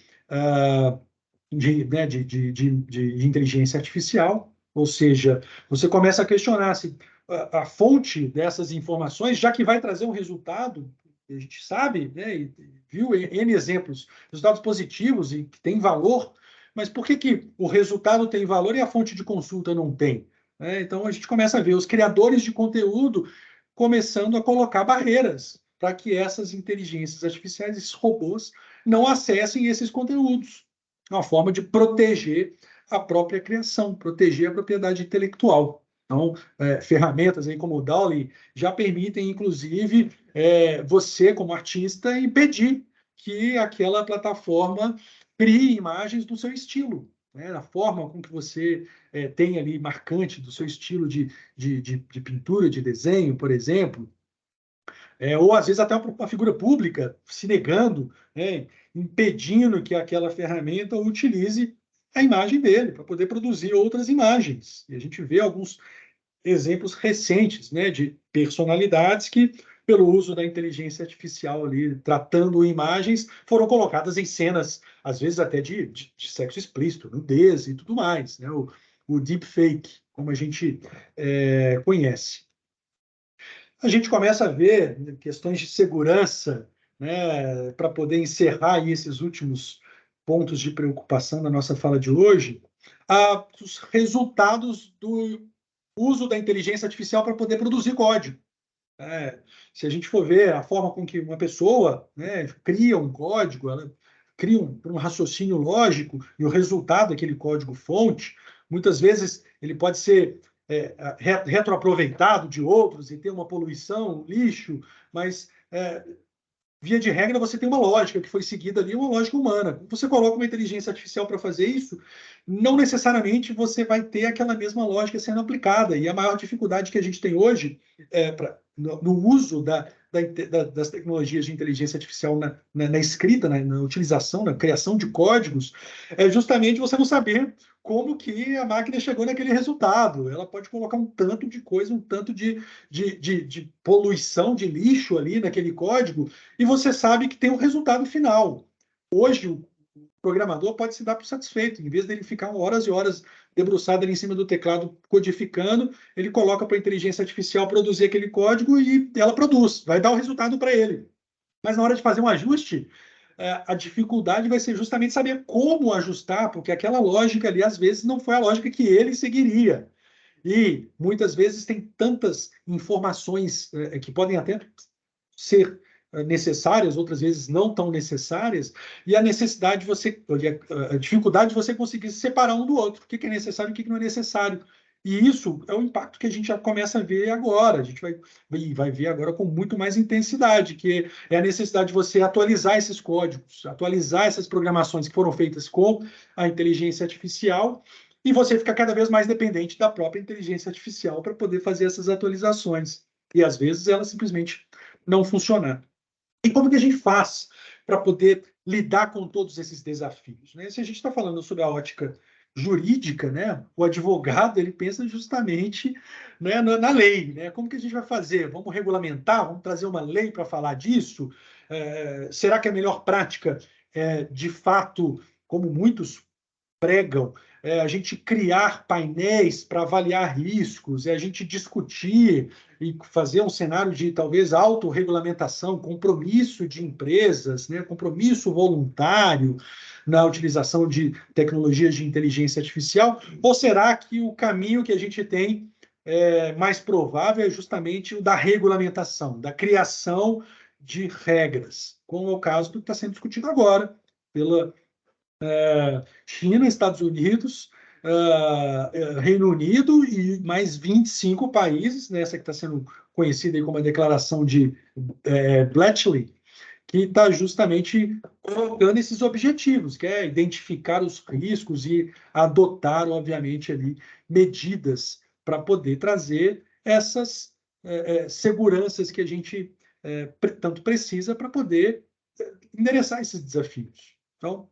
inteligência artificial. Ou seja, você começa a questionar se a fonte dessas informações, já que vai trazer um resultado, a gente sabe, né, e viu N exemplos, resultados positivos e que tem valor, mas por que o resultado tem valor e a fonte de consulta não tem? Então, a gente começa a ver os criadores de conteúdo começando a colocar barreiras para que essas inteligências artificiais, esses robôs, não acessem esses conteúdos. Uma forma de proteger a própria criação, proteger a propriedade intelectual. Então, ferramentas aí como o DALL-E já permitem, inclusive, você, como artista, impedir que aquela plataforma crie imagens do seu estilo, né? Da forma com que você tem ali marcante do seu estilo de pintura, de desenho, por exemplo. Ou, às vezes, até uma figura pública se negando, né? Impedindo que aquela ferramenta utilize a imagem dele para poder produzir outras imagens. E a gente vê alguns exemplos recentes, né, de personalidades que, pelo uso da inteligência artificial ali, tratando imagens, foram colocadas em cenas, às vezes até de sexo explícito, nudez e tudo mais, né, o deepfake, como a gente conhece. A gente começa a ver questões de segurança, né, para poder encerrar aí esses últimos pontos de preocupação da nossa fala de hoje, os resultados do uso da inteligência artificial para poder produzir código. Se a gente for ver a forma com que uma pessoa, né, cria um código, ela cria um raciocínio lógico e o resultado daquele código-fonte, muitas vezes ele pode ser retroaproveitado de outros e ter uma poluição, um lixo, mas via de regra, você tem uma lógica que foi seguida ali, uma lógica humana. Você coloca uma inteligência artificial para fazer isso, não necessariamente você vai ter aquela mesma lógica sendo aplicada. E a maior dificuldade que a gente tem hoje no uso das tecnologias de inteligência artificial na escrita, na utilização, na criação de códigos, é justamente você não saber como que a máquina chegou naquele resultado. Ela pode colocar um tanto de coisa, um tanto de poluição, de lixo ali naquele código, e você sabe que tem um resultado final. Hoje, o programador pode se dar por satisfeito. Em vez dele ficar horas e horas debruçado ali em cima do teclado codificando, ele coloca para a inteligência artificial produzir aquele código e ela produz, vai dar o resultado para ele. Mas na hora de fazer um ajuste, a dificuldade vai ser justamente saber como ajustar, porque aquela lógica ali, às vezes, não foi a lógica que ele seguiria. E, muitas vezes, tem tantas informações que podem até ser necessárias, outras vezes não tão necessárias, e a dificuldade de você conseguir separar um do outro, o que é necessário e o que não é necessário. E isso é um impacto que a gente já começa a ver agora, a gente vai ver agora com muito mais intensidade, que é a necessidade de você atualizar esses códigos, atualizar essas programações que foram feitas com a inteligência artificial, e você fica cada vez mais dependente da própria inteligência artificial para poder fazer essas atualizações. E às vezes ela simplesmente não funciona. E como que a gente faz para poder lidar com todos esses desafios, né? Se a gente está falando sobre a ótica jurídica, né, o advogado ele pensa justamente, né, na lei, né? Como que a gente vai fazer? Vamos regulamentar? Vamos trazer uma lei para falar disso? Será que a melhor prática é, de fato, como muitos pregam, a gente criar painéis para avaliar riscos, a gente discutir e fazer um cenário de talvez autorregulamentação, compromisso de empresas, né, compromisso voluntário na utilização de tecnologias de inteligência artificial? Ou será que o caminho que a gente tem mais provável é justamente o da regulamentação, da criação de regras, como é o caso do que está sendo discutido agora pela China, Estados Unidos, Reino Unido e mais 25 países, nessa que está sendo conhecida como a declaração de Bletchley, que está justamente colocando esses objetivos, que é identificar os riscos e adotar, obviamente, ali medidas para poder trazer essas seguranças que a gente tanto precisa para poder endereçar esses desafios. Então,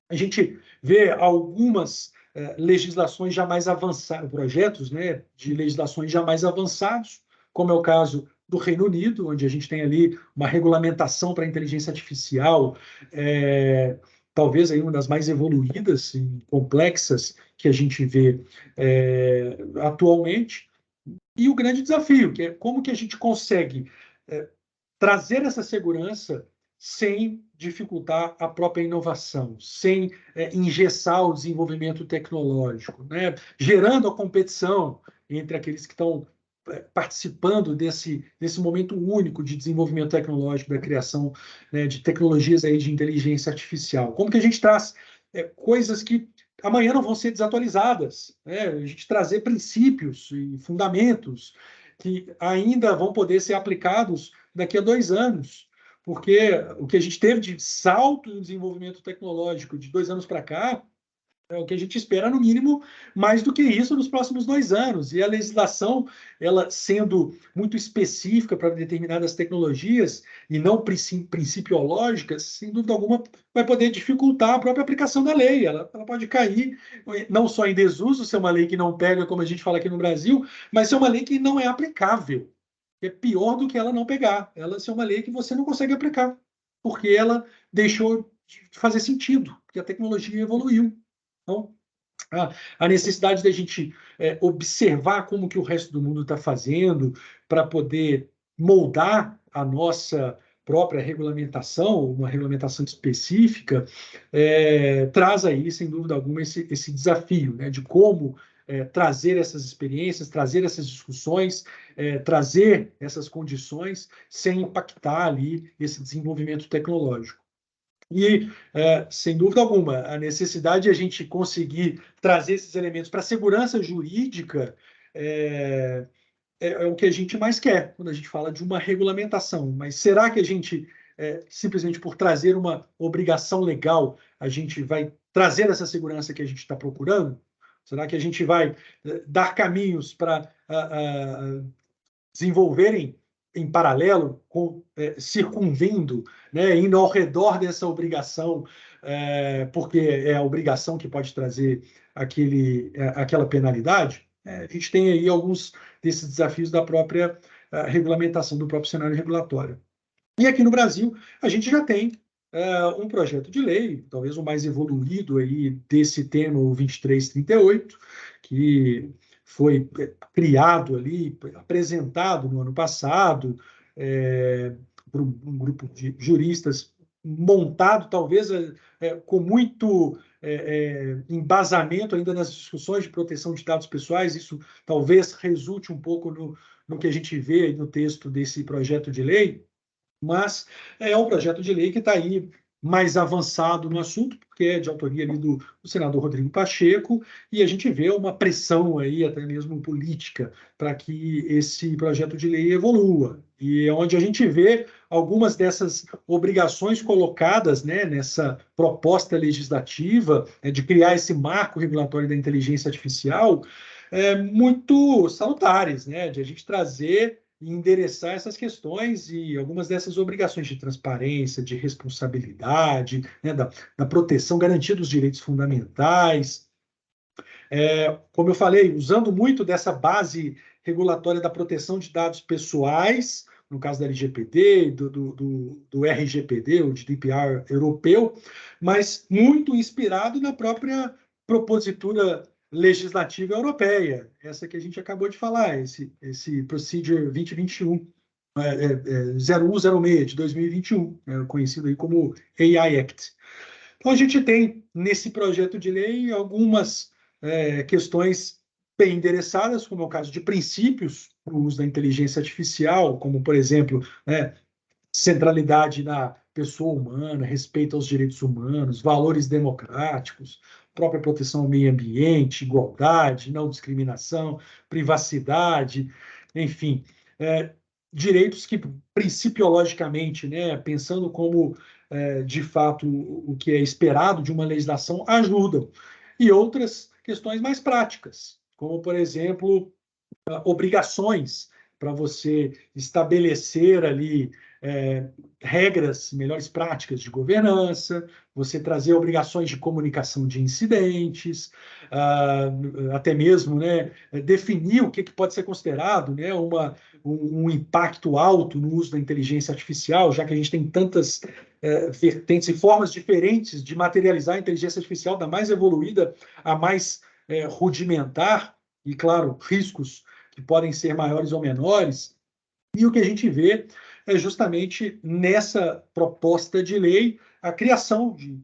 a gente vê algumas legislações já mais avançadas, projetos, né, de legislações já mais avançados, como é o caso do Reino Unido, onde a gente tem ali uma regulamentação para a inteligência artificial, talvez aí uma das mais evoluídas e complexas que a gente vê atualmente. E o grande desafio, que é como que a gente consegue trazer essa segurança sem dificultar a própria inovação, sem engessar o desenvolvimento tecnológico, né? Gerando a competição entre aqueles que estão participando desse momento único de desenvolvimento tecnológico, da criação, né, de tecnologias aí de inteligência artificial. Como que a gente traz coisas que amanhã não vão ser desatualizadas, né? A gente trazer princípios e fundamentos que ainda vão poder ser aplicados daqui a 2 anos, porque o que a gente teve de salto no desenvolvimento tecnológico de 2 anos para cá, é o que a gente espera, no mínimo, mais do que isso nos próximos 2 anos. E a legislação, ela sendo muito específica para determinadas tecnologias e não principiológicas, sem dúvida alguma, vai poder dificultar a própria aplicação da lei. Ela pode cair não só em desuso, ser uma lei que não pega, como a gente fala aqui no Brasil, mas ser uma lei que não é aplicável. É pior do que ela não pegar. Ela ser uma lei que você não consegue aplicar, porque ela deixou de fazer sentido, porque a tecnologia evoluiu. Então, a necessidade da gente observar como que o resto do mundo está fazendo para poder moldar a nossa própria regulamentação, uma regulamentação específica, traz aí, sem dúvida alguma, esse desafio, né, de como trazer essas experiências, trazer essas discussões, trazer essas condições sem impactar ali esse desenvolvimento tecnológico. E, sem dúvida alguma, a necessidade de a gente conseguir trazer esses elementos para a segurança jurídica é o que a gente mais quer quando a gente fala de uma regulamentação. Mas será que a gente, simplesmente por trazer uma obrigação legal, a gente vai trazer essa segurança que a gente está procurando? Será que a gente vai dar caminhos para desenvolverem em paralelo, circunvindo, né, indo ao redor dessa obrigação, porque é a obrigação que pode trazer aquela penalidade? A gente tem aí alguns desses desafios da própria regulamentação, do próprio cenário regulatório. E aqui no Brasil, a gente já tem um projeto de lei, talvez o mais evoluído aí desse tema, o 2338, que foi criado ali, apresentado no ano passado, por um grupo de juristas, montado talvez com muito embasamento ainda nas discussões de proteção de dados pessoais. Isso talvez resulte um pouco no que a gente vê no texto desse projeto de lei, mas é um projeto de lei que está aí mais avançado no assunto, porque é de autoria ali do senador Rodrigo Pacheco, e a gente vê uma pressão aí, até mesmo política, para que esse projeto de lei evolua. E é onde a gente vê algumas dessas obrigações colocadas, né, nessa proposta legislativa, de criar esse marco regulatório da inteligência artificial, muito salutares, né, de a gente trazer e endereçar essas questões e algumas dessas obrigações de transparência, de responsabilidade, né, da proteção, garantia dos direitos fundamentais. Como eu falei, usando muito dessa base regulatória da proteção de dados pessoais, no caso da LGPD, do RGPD, o GDPR europeu, mas muito inspirado na própria propositura legislativa europeia, essa que a gente acabou de falar, esse Procedure 2021, 0106 de 2021, conhecido aí como AI Act. Então, a gente tem nesse projeto de lei algumas questões bem endereçadas, como é o caso de princípios para o uso da inteligência artificial, como, por exemplo, centralidade na pessoa humana, respeito aos direitos humanos, valores democráticos, própria proteção ao meio ambiente, igualdade, não discriminação, privacidade, enfim, direitos que, principiologicamente, né, pensando como, de fato, o que é esperado de uma legislação, ajudam. E outras questões mais práticas, como, por exemplo, obrigações para você estabelecer ali regras, melhores práticas de governança, você trazer obrigações de comunicação de incidentes, até mesmo, né, definir o que pode ser considerado, né, um impacto alto no uso da inteligência artificial, já que a gente tem tantas vertentes e formas diferentes de materializar a inteligência artificial, da mais evoluída à mais rudimentar, e, claro, riscos que podem ser maiores ou menores. E o que a gente vê é justamente nessa proposta de lei a criação de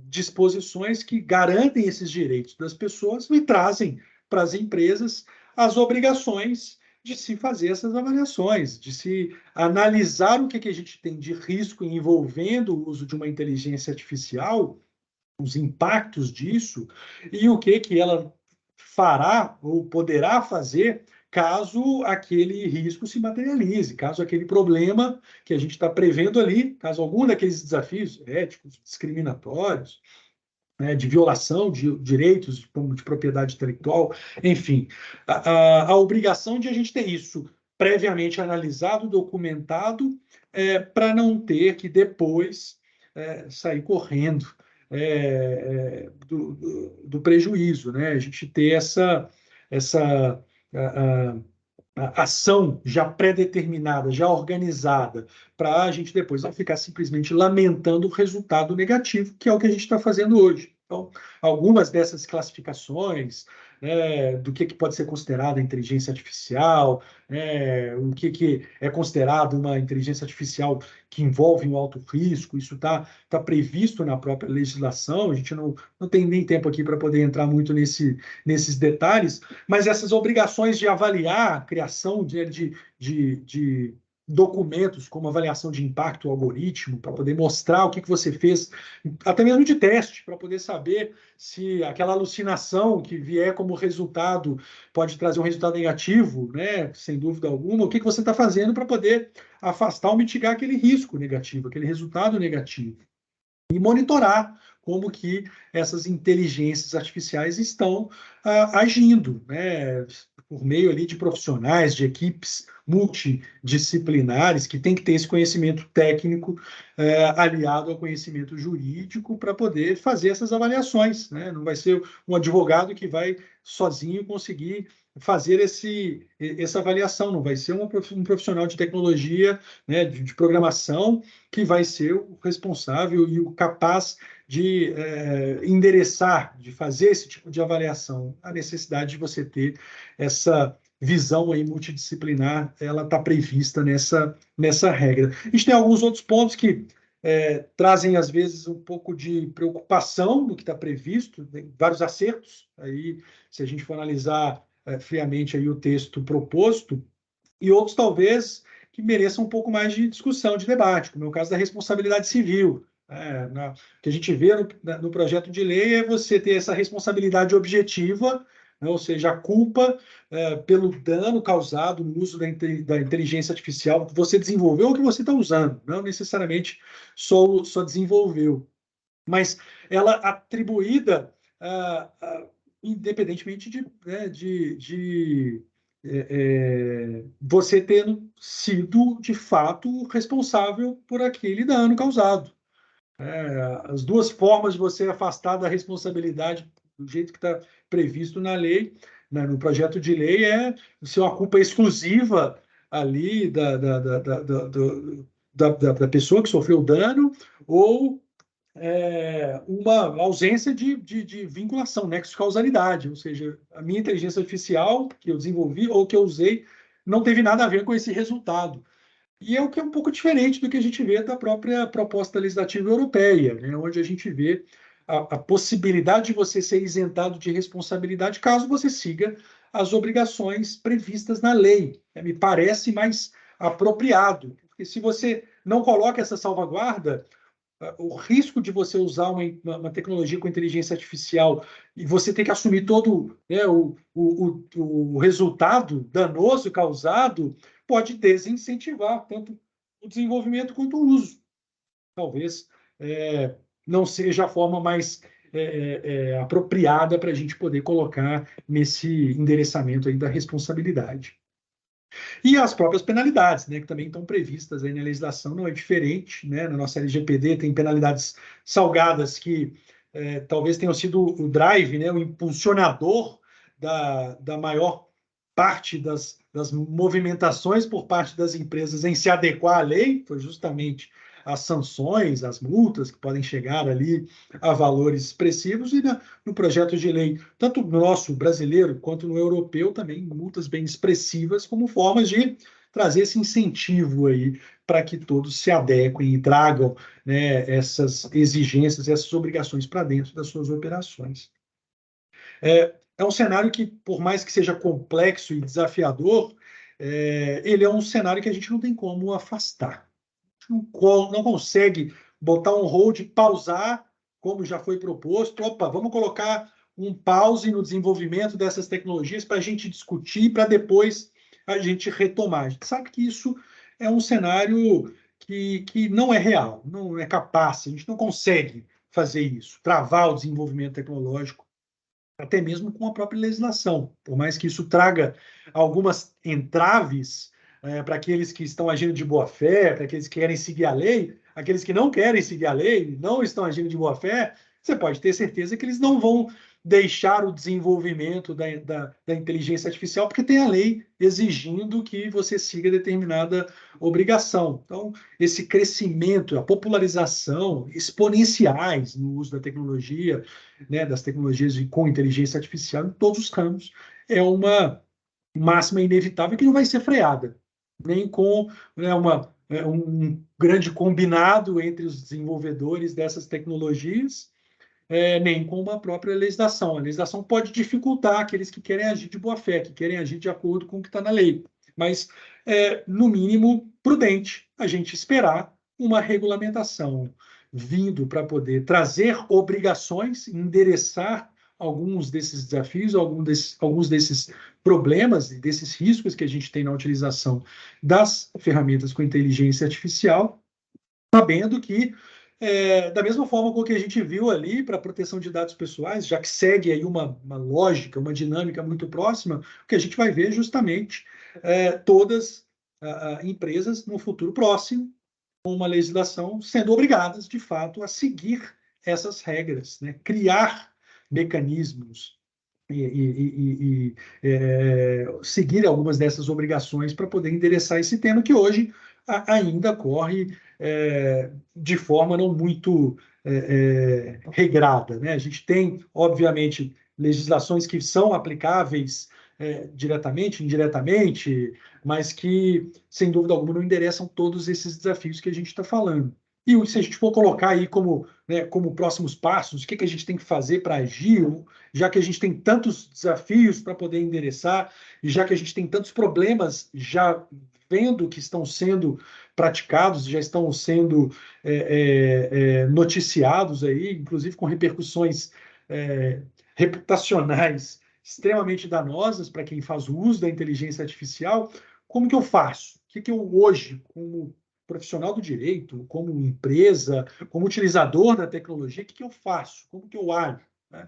disposições que garantem esses direitos das pessoas e trazem para as empresas as obrigações de se fazer essas avaliações, de se analisar o que a gente tem de risco envolvendo o uso de uma inteligência artificial, os impactos disso e o que ela fará ou poderá fazer caso aquele risco se materialize, caso aquele problema que a gente está prevendo ali, caso algum daqueles desafios éticos, discriminatórios, né, de violação de direitos de propriedade intelectual, enfim, a obrigação de a gente ter isso previamente analisado, documentado, para não ter que depois sair correndo do prejuízo, né? A gente ter essa ação já pré-determinada, já organizada, para a gente depois não ficar simplesmente lamentando o resultado negativo, que é o que a gente está fazendo hoje. Então, algumas dessas classificações, do que pode ser considerado a inteligência artificial, o que é considerado uma inteligência artificial que envolve um alto risco, isso está previsto na própria legislação, a gente não tem nem tempo aqui para poder entrar muito nesses detalhes, mas essas obrigações de avaliar a criação de documentos como avaliação de impacto algoritmo, para poder mostrar o que você fez, até mesmo de teste, para poder saber se aquela alucinação que vier como resultado pode trazer um resultado negativo, né? Sem dúvida alguma, o que você está fazendo para poder afastar ou mitigar aquele risco negativo, aquele resultado negativo. E monitorar como que essas inteligências artificiais estão agindo, né? Por meio ali de profissionais, de equipes multidisciplinares, que tem que ter esse conhecimento técnico aliado ao conhecimento jurídico para poder fazer essas avaliações, né? Não vai ser um advogado que vai sozinho conseguir fazer essa avaliação, não vai ser um profissional de tecnologia, né, de programação, que vai ser o responsável e o capaz de endereçar, de fazer esse tipo de avaliação. A necessidade de você ter essa visão aí multidisciplinar, ela está prevista nessa regra. A gente tem alguns outros pontos que trazem, às vezes, um pouco de preocupação no que está previsto, tem vários acertos, aí, se a gente for analisar friamente aí o texto proposto, e outros, talvez, que mereçam um pouco mais de discussão, de debate, como é o caso da responsabilidade civil. O que a gente vê no projeto de lei é você ter essa responsabilidade objetiva, né, ou seja, a culpa pelo dano causado no uso da inteligência artificial que você desenvolveu ou que você está usando, não necessariamente só desenvolveu, mas ela atribuída independentemente de você tendo sido, de fato, responsável por aquele dano causado. As duas formas de você afastar da responsabilidade do jeito que está previsto na lei, no projeto de lei, é ser uma culpa exclusiva ali da pessoa que sofreu o dano ou uma ausência de vinculação, nexo de causalidade, ou seja, a minha inteligência artificial que eu desenvolvi ou que eu usei não teve nada a ver com esse resultado. E é o que é um pouco diferente do que a gente vê da própria proposta legislativa europeia, né, onde a gente vê a possibilidade de você ser isentado de responsabilidade caso você siga as obrigações previstas na lei. Me parece mais apropriado, porque se você não coloca essa salvaguarda, o risco de você usar uma tecnologia com inteligência artificial e você ter que assumir todo, né, o resultado danoso causado pode desincentivar tanto o desenvolvimento quanto o uso. Talvez não seja a forma mais apropriada para a gente poder colocar nesse endereçamento aí da responsabilidade. E as próprias penalidades, né, que também estão previstas aí na legislação, não é diferente, né? Na nossa LGPD tem penalidades salgadas que talvez tenham sido o drive, né, o impulsionador da maior parte das movimentações por parte das empresas em se adequar à lei, foi justamente as sanções, as multas que podem chegar ali a valores expressivos, e no projeto de lei, tanto no nosso brasileiro quanto no europeu, também multas bem expressivas como formas de trazer esse incentivo aí para que todos se adequem e tragam, né, essas exigências, essas obrigações para dentro das suas operações. É um cenário que, por mais que seja complexo e desafiador, ele é um cenário que a gente não tem como afastar. Não consegue botar um hold, pausar, como já foi proposto. Opa, vamos colocar um pause no desenvolvimento dessas tecnologias para a gente discutir, para depois a gente retomar. A gente sabe que isso é um cenário que não é real, não é capaz, a gente não consegue fazer isso, travar o desenvolvimento tecnológico, até mesmo com a própria legislação. Por mais que isso traga algumas entraves para aqueles que estão agindo de boa fé, para aqueles que querem seguir a lei, aqueles que não querem seguir a lei, não estão agindo de boa fé, você pode ter certeza que eles não vão deixar o desenvolvimento da inteligência artificial, porque tem a lei exigindo que você siga determinada obrigação. Então, esse crescimento, a popularização exponenciais no uso da tecnologia, né, das tecnologias com inteligência artificial em todos os campos, é uma máxima inevitável que não vai ser freada, nem com um grande combinado entre os desenvolvedores dessas tecnologias, nem com uma própria legislação. A legislação pode dificultar aqueles que querem agir de boa fé, que querem agir de acordo com o que está na lei, mas no mínimo prudente a gente esperar uma regulamentação vindo para poder trazer obrigações, endereçar alguns desses desafios, alguns desses problemas e desses riscos que a gente tem na utilização das ferramentas com inteligência artificial, sabendo que, da mesma forma como que a gente viu ali para a proteção de dados pessoais, já que segue aí uma lógica, uma dinâmica muito próxima, o que a gente vai ver justamente todas empresas no futuro próximo, com uma legislação, sendo obrigadas, de fato, a seguir essas regras, né? Criar mecanismos e seguir algumas dessas obrigações para poder endereçar esse tema que hoje ainda corre de forma não muito regrada, né? A gente tem, obviamente, legislações que são aplicáveis diretamente, indiretamente, mas que, sem dúvida alguma, não endereçam todos esses desafios que a gente está falando. E se a gente for colocar aí como próximos passos, o que a gente tem que fazer para agir, já que a gente tem tantos desafios para poder endereçar, e já que a gente tem tantos problemas já vendo que estão sendo praticados, já estão sendo noticiados aí, inclusive com repercussões reputacionais extremamente danosas para quem faz o uso da inteligência artificial. Como que eu faço? O que eu hoje, como profissional do direito, como empresa, como utilizador da tecnologia, o que eu faço? Como que eu ajo? Né?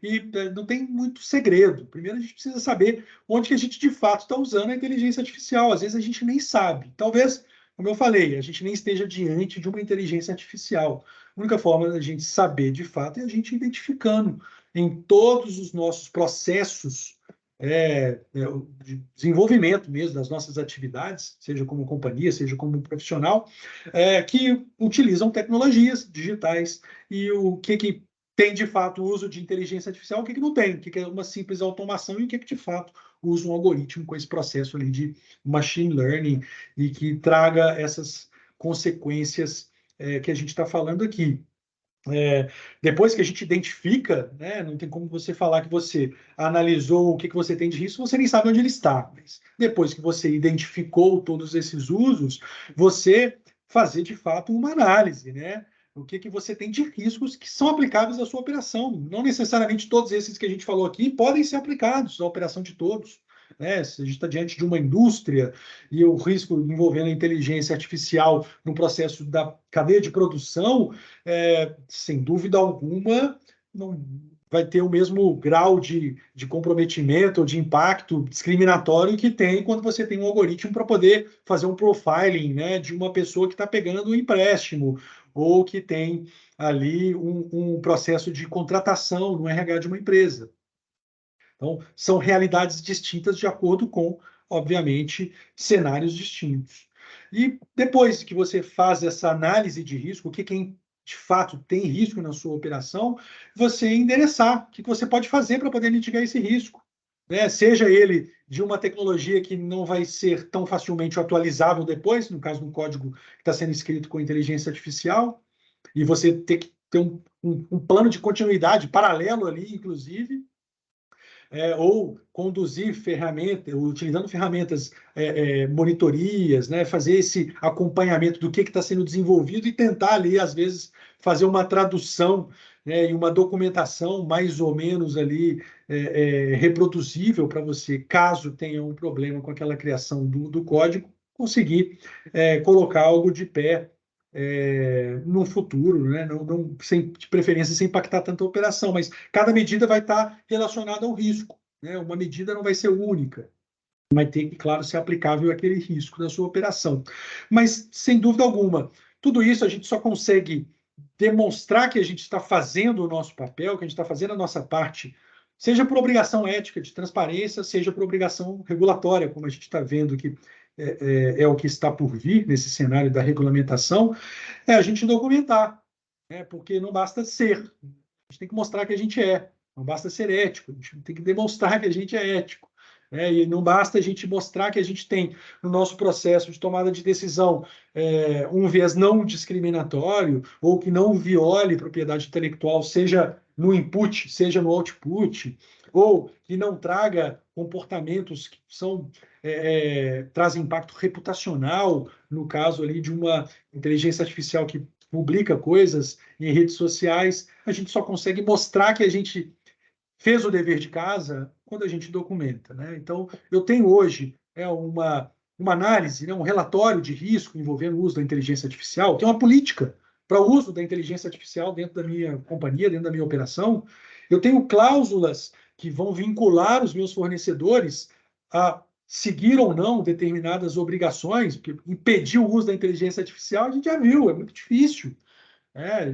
E não tem muito segredo. Primeiro, a gente precisa saber onde que a gente, de fato, está usando a inteligência artificial. Às vezes, a gente nem sabe. Talvez, como eu falei, a gente nem esteja diante de uma inteligência artificial. A única forma da gente saber, de fato, é a gente identificando em todos os nossos processos de desenvolvimento mesmo das nossas atividades, seja como companhia, seja como profissional, que utilizam tecnologias digitais e o que tem, de fato, o uso de inteligência artificial, o que não tem, o que é uma simples automação e o que de fato, usa um algoritmo com esse processo ali de machine learning e que traga essas consequências que a gente está falando aqui. Depois que a gente identifica, né, não tem como você falar que você analisou o que você tem de risco, você nem sabe onde ele está. Mas depois que você identificou todos esses usos, você fazer de fato uma análise, né? O que você tem de riscos que são aplicáveis à sua operação. Não necessariamente todos esses que a gente falou aqui podem ser aplicados à operação de todos. Né? Se a gente está diante de uma indústria e o risco envolvendo a inteligência artificial no processo da cadeia de produção, sem dúvida alguma, não vai ter o mesmo grau de comprometimento ou de impacto discriminatório que tem quando você tem um algoritmo para poder fazer um profiling, né, de uma pessoa que está pegando um empréstimo ou que tem ali um processo de contratação no RH de uma empresa. Então, são realidades distintas de acordo com, obviamente, cenários distintos. E depois que você faz essa análise de risco, o que quem de fato tem risco na sua operação, você endereçar o que você pode fazer para poder mitigar esse risco. Né? Seja ele de uma tecnologia que não vai ser tão facilmente atualizável depois, no caso de um código que está sendo escrito com inteligência artificial, e você ter que ter um plano de continuidade paralelo ali, inclusive, ou conduzir ferramentas, utilizando ferramentas, monitorias, né, fazer esse acompanhamento do que está sendo desenvolvido e tentar ali, às vezes, fazer uma tradução, né, e uma documentação mais ou menos ali reproduzível para você, caso tenha um problema com aquela criação do código, conseguir colocar algo de pé no futuro, né? De preferência sem impactar tanto a operação, mas cada medida vai estar relacionada ao risco. Né? Uma medida não vai ser única, vai ter que, claro, ser aplicável àquele risco da sua operação. Mas, sem dúvida alguma, tudo isso a gente só consegue demonstrar que a gente está fazendo o nosso papel, que a gente está fazendo a nossa parte, seja por obrigação ética de transparência, seja por obrigação regulatória, como a gente está vendo que é o que está por vir nesse cenário da regulamentação, a gente documentar, né? Porque não basta ser, a gente tem que mostrar que a gente não basta ser ético, a gente tem que demonstrar que a gente é ético. E não basta a gente mostrar que a gente tem, no nosso processo de tomada de decisão, um viés não discriminatório ou que não viole propriedade intelectual, seja no input, seja no output, ou que não traga comportamentos que trazem impacto reputacional, no caso ali de uma inteligência artificial que publica coisas em redes sociais. A gente só consegue mostrar que a gente fez o dever de casa quando a gente documenta. Né? Então, eu tenho hoje uma análise, né, um relatório de risco envolvendo o uso da inteligência artificial, que é uma política para o uso da inteligência artificial dentro da minha companhia, dentro da minha operação. Eu tenho cláusulas que vão vincular os meus fornecedores a seguir ou não determinadas obrigações, porque impedir o uso da inteligência artificial a gente já viu, é muito difícil.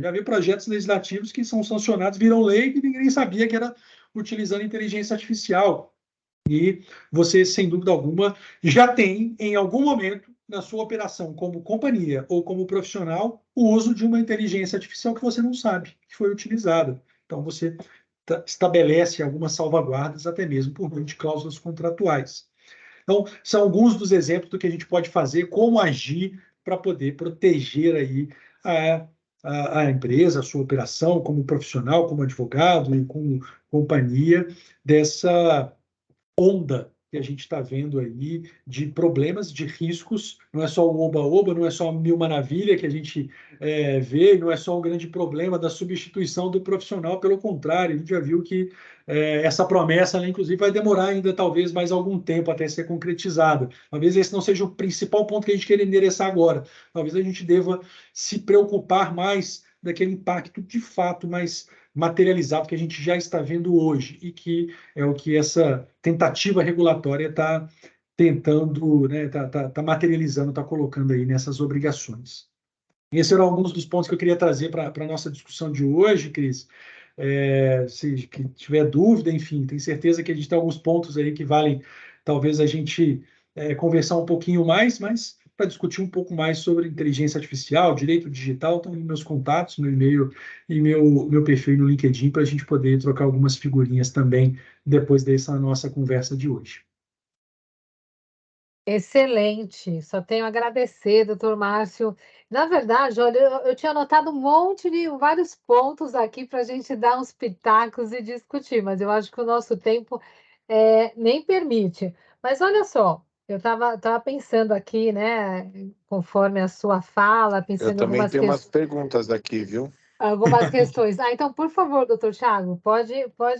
Já vi projetos legislativos que são sancionados, viram lei, que ninguém sabia que era utilizando inteligência artificial. E você, sem dúvida alguma, já tem, em algum momento, na sua operação como companhia ou como profissional, o uso de uma inteligência artificial que você não sabe que foi utilizada. Então, você estabelece algumas salvaguardas, até mesmo por meio de cláusulas contratuais. Então, são alguns dos exemplos do que a gente pode fazer, como agir para poder proteger aí a empresa, a sua operação, como profissional, como advogado e como companhia, dessa onda que a gente está vendo aí de problemas, de riscos. Não é só o oba-oba, não é só a mil maravilha que a gente vê, não é só o grande problema da substituição do profissional, pelo contrário, a gente já viu que essa promessa, ela, inclusive, vai demorar ainda talvez mais algum tempo até ser concretizada. Talvez esse não seja o principal ponto que a gente queira endereçar agora. Talvez a gente deva se preocupar mais daquele impacto de fato mais materializado que a gente já está vendo hoje e que é o que essa tentativa regulatória está tentando, né, tá materializando, está colocando aí nessas obrigações. Esses eram alguns dos pontos que eu queria trazer para a nossa discussão de hoje, Cris. Se tiver dúvida, enfim, tenho certeza que a gente tem alguns pontos aí que valem talvez a gente conversar um pouquinho mais, mas para discutir um pouco mais sobre inteligência artificial, direito digital, estão nos meus contatos, meu e-mail e meu perfil no LinkedIn para a gente poder trocar algumas figurinhas também depois dessa nossa conversa de hoje. Excelente, só tenho a agradecer, doutor Márcio. Na verdade, olha, eu tinha anotado um monte de vários pontos aqui para a gente dar uns pitacos e discutir, mas eu acho que o nosso tempo nem permite. Mas olha só, eu estava pensando aqui, né, conforme a sua fala, Eu pensando em também tenho umas perguntas aqui, viu? algumas questões. Ah, então, por favor, doutor Thiago, pode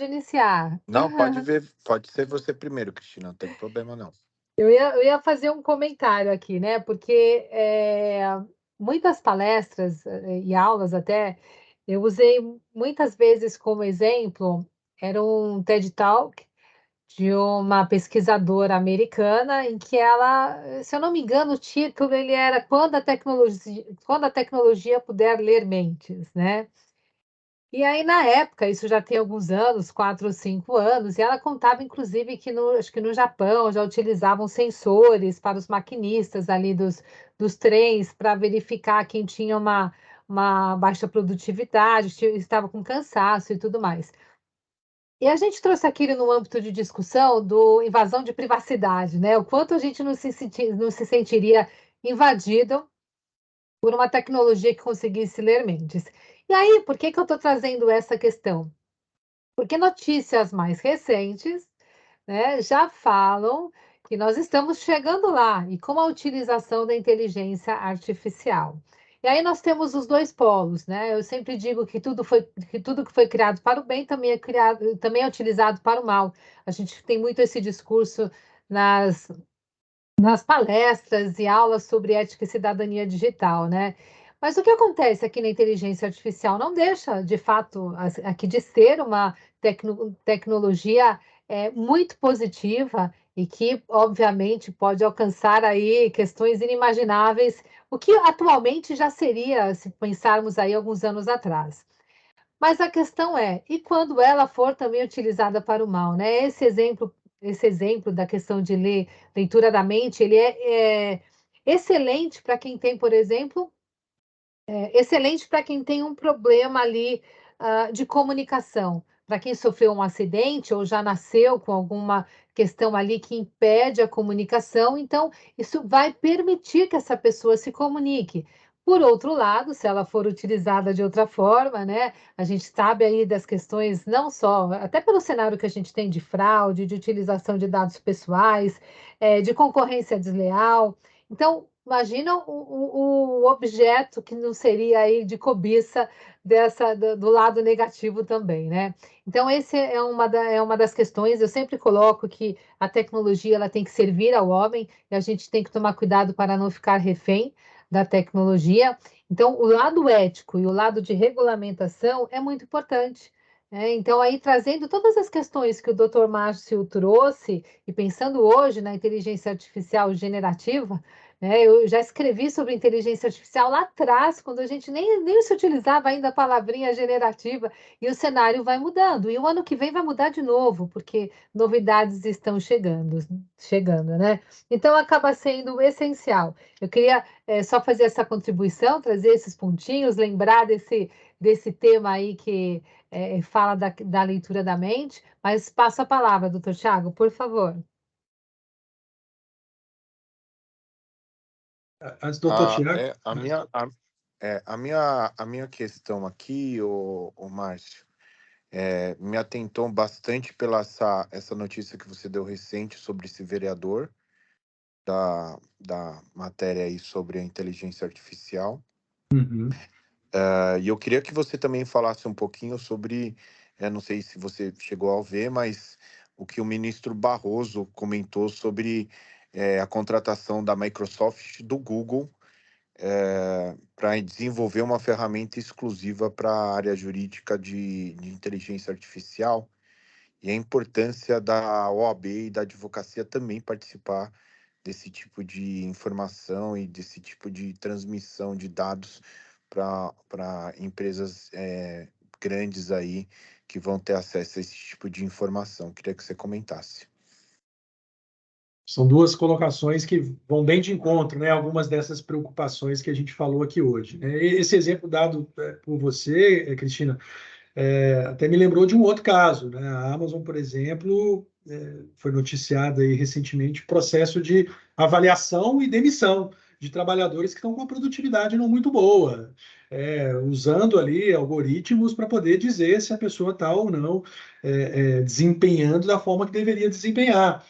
iniciar. Não, pode ver, pode ser você primeiro, Cristina, não tem problema não. Eu ia fazer um comentário aqui, né? Porque muitas palestras e aulas até eu usei muitas vezes como exemplo, era um TED Talk de uma pesquisadora americana em que ela, se eu não me engano, o título ele era quando a tecnologia puder ler mentes, né? E aí, na época, isso já tem alguns anos, 4 ou 5 anos, e ela contava, inclusive, que acho que no Japão já utilizavam sensores para os maquinistas ali dos trens para verificar quem tinha uma baixa produtividade, estava com cansaço e tudo mais. E a gente trouxe aquilo no âmbito de discussão do invasão de privacidade, né? O quanto a gente não se sentiria invadido por uma tecnologia que conseguisse ler mentes. E aí, por que eu estou trazendo essa questão? Porque notícias mais recentes, né, já falam que nós estamos chegando lá, e com a utilização da inteligência artificial. E aí nós temos os dois polos, né? Eu sempre digo que tudo que foi criado para o bem também é utilizado para o mal. A gente tem muito esse discurso nas palestras e aulas sobre ética e cidadania digital, né? Mas o que acontece aqui na inteligência artificial não deixa, de fato, aqui de ser uma tecnologia muito positiva e que, obviamente, pode alcançar aí questões inimagináveis, o que atualmente já seria, se pensarmos aí alguns anos atrás. Mas a questão é, e quando ela for também utilizada para o mal, né? Esse exemplo da questão de leitura da mente, ele é excelente para quem tem, por exemplo, excelente para quem tem um problema ali de comunicação, para quem sofreu um acidente ou já nasceu com alguma questão ali que impede a comunicação, então isso vai permitir que essa pessoa se comunique. Por outro lado, se ela for utilizada de outra forma, né, a gente sabe aí das questões não só, até pelo cenário que a gente tem de fraude, de utilização de dados pessoais, de concorrência desleal. Então, imagina o objeto que não seria aí de cobiça do lado negativo também, né? Então, esse é uma das questões. Eu sempre coloco que a tecnologia ela tem que servir ao homem e a gente tem que tomar cuidado para não ficar refém da tecnologia. Então, o lado ético e o lado de regulamentação é muito importante. Né? Então, aí trazendo todas as questões que o Dr. Márcio trouxe e pensando hoje na inteligência artificial generativa, né? Eu já escrevi sobre inteligência artificial lá atrás, quando a gente nem se utilizava ainda a palavrinha generativa, e o cenário vai mudando. E o ano que vem vai mudar de novo, porque novidades estão chegando, né? Então acaba sendo essencial. Eu queria só fazer essa contribuição, trazer esses pontinhos, lembrar desse tema aí que fala da leitura da mente, mas passo a palavra, doutor Thiago, por favor. Antes do Dr. Tiago. A minha questão aqui, o Márcio, Me atentou bastante pela essa notícia que você deu recente sobre esse vereador da matéria aí sobre a inteligência artificial. Uhum. E eu queria que você também falasse um pouquinho sobre, não sei se você chegou a ver, mas o que o ministro Barroso comentou sobre a contratação da Microsoft do Google para desenvolver uma ferramenta exclusiva para a área jurídica de inteligência artificial e a importância da OAB e da advocacia também participar desse tipo de informação e desse tipo de transmissão de dados para empresas grandes aí que vão ter acesso a esse tipo de informação. Queria que você comentasse. São duas colocações que vão bem de encontro, né? Algumas dessas preocupações que a gente falou aqui hoje, né? Esse exemplo dado por você, Cristina, até me lembrou de um outro caso, né? A Amazon, por exemplo, foi noticiada aí recentemente processo de avaliação e demissão de trabalhadores que estão com uma produtividade não muito boa, usando ali algoritmos para poder dizer se a pessoa está ou não desempenhando da forma que deveria desempenhar.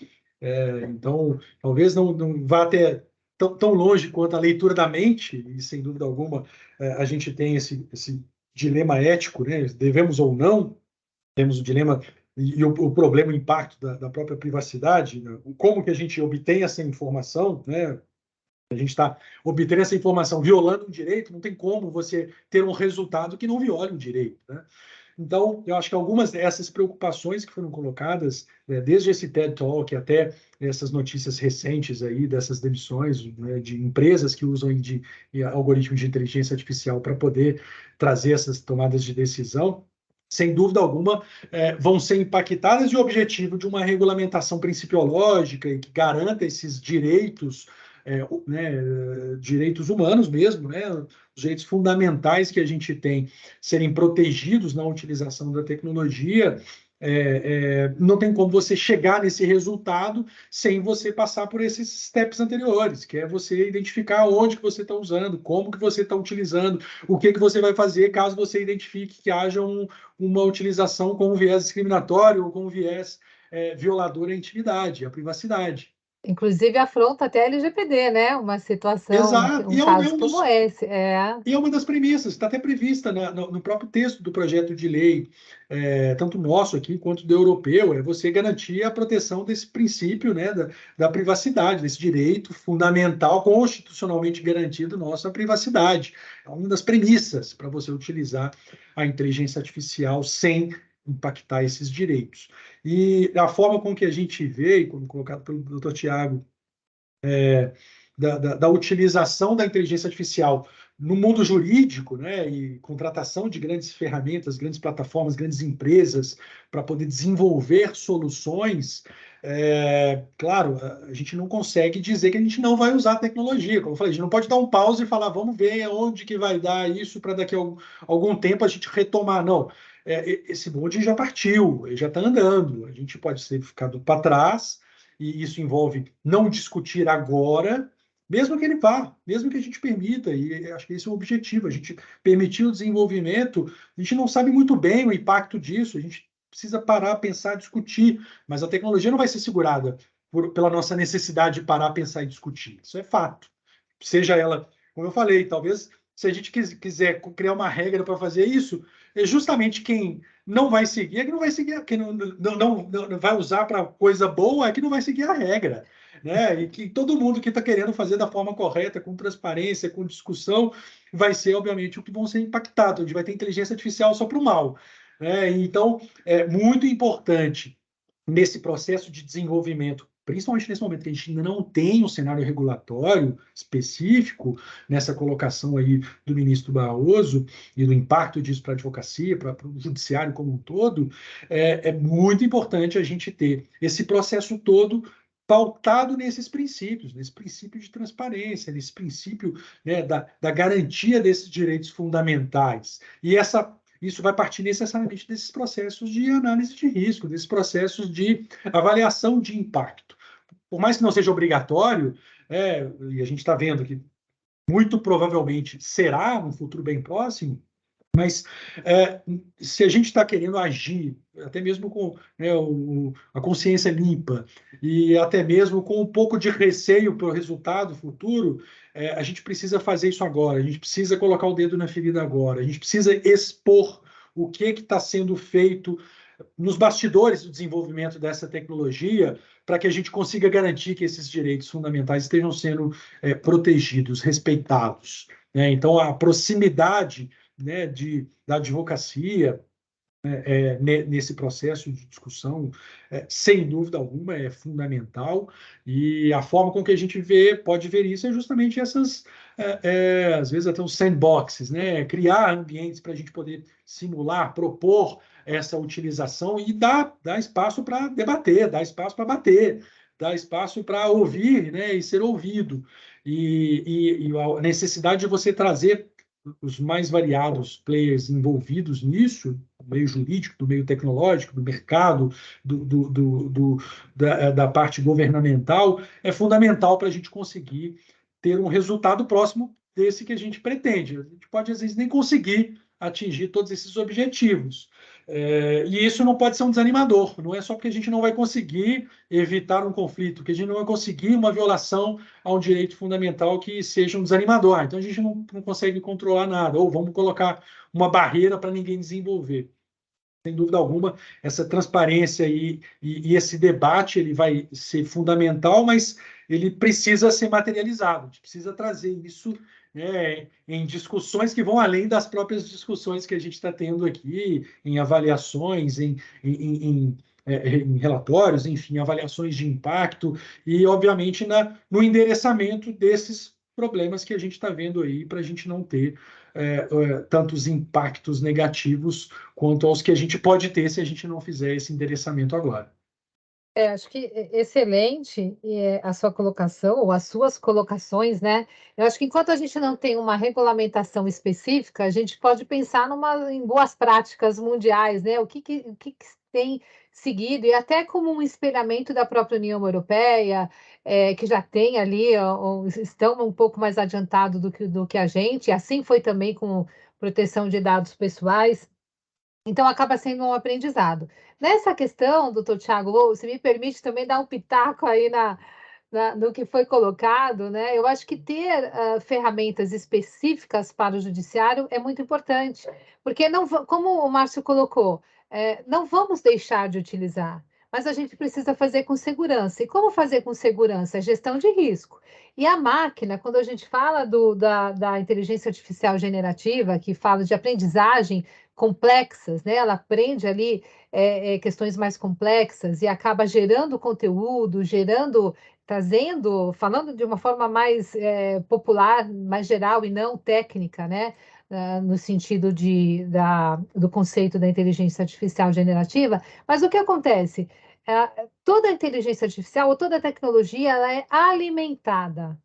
Então, talvez não vá até tão longe quanto a leitura da mente, e sem dúvida alguma a gente tem esse dilema ético, né? Devemos ou não, temos o dilema e o problema, o impacto da própria privacidade, né? Como que a gente obtém essa informação, né? A gente está obtendo essa informação violando um direito, não tem como você ter um resultado que não viole o direito, né? Então, eu acho que algumas dessas preocupações que foram colocadas, desde esse TED Talk até essas notícias recentes aí, dessas demissões, né, de empresas que usam de algoritmos de inteligência artificial para poder trazer essas tomadas de decisão, sem dúvida alguma, vão ser impactadas, e o objetivo de uma regulamentação principiológica e que garanta esses direitos, direitos humanos mesmo, né, os direitos fundamentais que a gente tem serem protegidos na utilização da tecnologia, não tem como você chegar nesse resultado sem você passar por esses steps anteriores, que é você identificar onde que você está usando, como que você está utilizando, o que que você vai fazer caso você identifique que haja uma utilização com um viés discriminatório ou com um viés violador à intimidade, à privacidade. Inclusive afronta até a LGPD, né, uma situação, Exato. um caso como esse. E é uma das premissas, está até prevista no próprio texto do projeto de lei, tanto nosso aqui quanto do europeu, é você garantir a proteção desse princípio, né, da privacidade, desse direito fundamental, constitucionalmente garantido nosso, a privacidade. É uma das premissas para você utilizar a inteligência artificial sem impactar esses direitos. E a forma com que a gente vê, como colocado pelo Dr. Tiago, da utilização da inteligência artificial no mundo jurídico, né, e contratação de grandes ferramentas, grandes plataformas, grandes empresas para poder desenvolver soluções. Claro, a gente não consegue dizer que a gente não vai usar a tecnologia. Como eu falei, a gente não pode dar um pause e falar, vamos ver onde que vai dar isso para daqui a algum tempo a gente retomar. Não, esse bonde já partiu, ele já está andando. A gente pode ser ficado para trás, e isso envolve não discutir agora, mesmo que ele vá, mesmo que a gente permita, e acho que esse é o objetivo, a gente permitir o desenvolvimento, a gente não sabe muito bem o impacto disso, a gente precisa parar, pensar, discutir, mas a tecnologia não vai ser segurada pela nossa necessidade de parar, pensar e discutir, isso é fato. Seja ela, como eu falei, talvez se a gente quiser criar uma regra para fazer isso, é justamente quem não vai seguir, é que não vai seguir, quem não vai usar para coisa boa, é que não vai seguir a regra, né? E que todo mundo que está querendo fazer da forma correta, com transparência, com discussão, vai ser, obviamente, o que vão ser impactados. A gente vai ter inteligência artificial só para o mal, né? Então, é muito importante nesse processo de desenvolvimento, principalmente nesse momento que a gente ainda não tem um cenário regulatório específico, nessa colocação aí do ministro Barroso e do impacto disso para a advocacia, para o judiciário como um todo, é muito importante a gente ter esse processo todo pautado nesses princípios, nesse princípio de transparência, nesse princípio, né, da garantia desses direitos fundamentais. E isso vai partir necessariamente desses processos de análise de risco, desses processos de avaliação de impacto. Por mais que não seja obrigatório, e a gente está vendo que muito provavelmente será, no futuro bem próximo, Mas se a gente está querendo agir, até mesmo com, né, a consciência limpa, e até mesmo com um pouco de receio para o resultado futuro, a gente precisa fazer isso agora, a gente precisa colocar o dedo na ferida agora, a gente precisa expor o que está sendo feito nos bastidores do desenvolvimento dessa tecnologia, para que a gente consiga garantir que esses direitos fundamentais estejam sendo protegidos, respeitados, né? Então, a proximidade, né, da advocacia nesse processo de discussão, sem dúvida alguma, é fundamental, e a forma com que a gente pode ver isso é justamente essas, às vezes até os sandboxes, né? Criar ambientes para a gente poder simular, propor essa utilização e dar espaço para debater, dar espaço para bater, dar espaço para ouvir, né, e ser ouvido, e a necessidade de você trazer os mais variados players envolvidos nisso, do meio jurídico, do meio tecnológico, do mercado, da parte governamental, é fundamental para a gente conseguir ter um resultado próximo desse que a gente pretende. A gente pode, às vezes, nem conseguir atingir todos esses objetivos. E isso não pode ser um desanimador, não é só porque a gente não vai conseguir evitar um conflito, que a gente não vai conseguir uma violação a um direito fundamental que seja um desanimador. Então, a gente não consegue controlar nada, ou vamos colocar uma barreira para ninguém desenvolver. Sem dúvida alguma, essa transparência e esse debate ele vai ser fundamental, mas ele precisa ser materializado. A gente precisa trazer isso, né, em discussões que vão além das próprias discussões que a gente está tendo aqui, em avaliações, em relatórios, enfim, avaliações de impacto e, obviamente, no endereçamento desses problemas que a gente está vendo aí, para a gente não ter tantos impactos negativos quanto aos que a gente pode ter se a gente não fizer esse endereçamento agora. Acho que excelente a sua colocação, ou as suas colocações, né? Eu acho que enquanto a gente não tem uma regulamentação específica, a gente pode pensar em boas práticas mundiais, né? O que tem seguido, e até como um espelhamento da própria União Europeia, que já tem ali, estão um pouco mais adiantados do que a gente, e assim foi também com proteção de dados pessoais. Então, acaba sendo um aprendizado. Nessa questão, doutor Tiago, você me permite também dar um pitaco aí no que foi colocado, né? Eu acho que ter ferramentas específicas para o judiciário é muito importante, porque não, como o Márcio colocou, não vamos deixar de utilizar, mas a gente precisa fazer com segurança. E como fazer com segurança? Gestão de risco. E a máquina, quando a gente fala da inteligência artificial generativa, que fala de aprendizagem complexas, né? Ela aprende ali questões mais complexas e acaba gerando conteúdo, trazendo, falando de uma forma mais popular, mais geral e não técnica, né? No sentido do conceito da inteligência artificial generativa. Mas o que acontece? Toda a inteligência artificial ou toda a tecnologia ela é alimentada.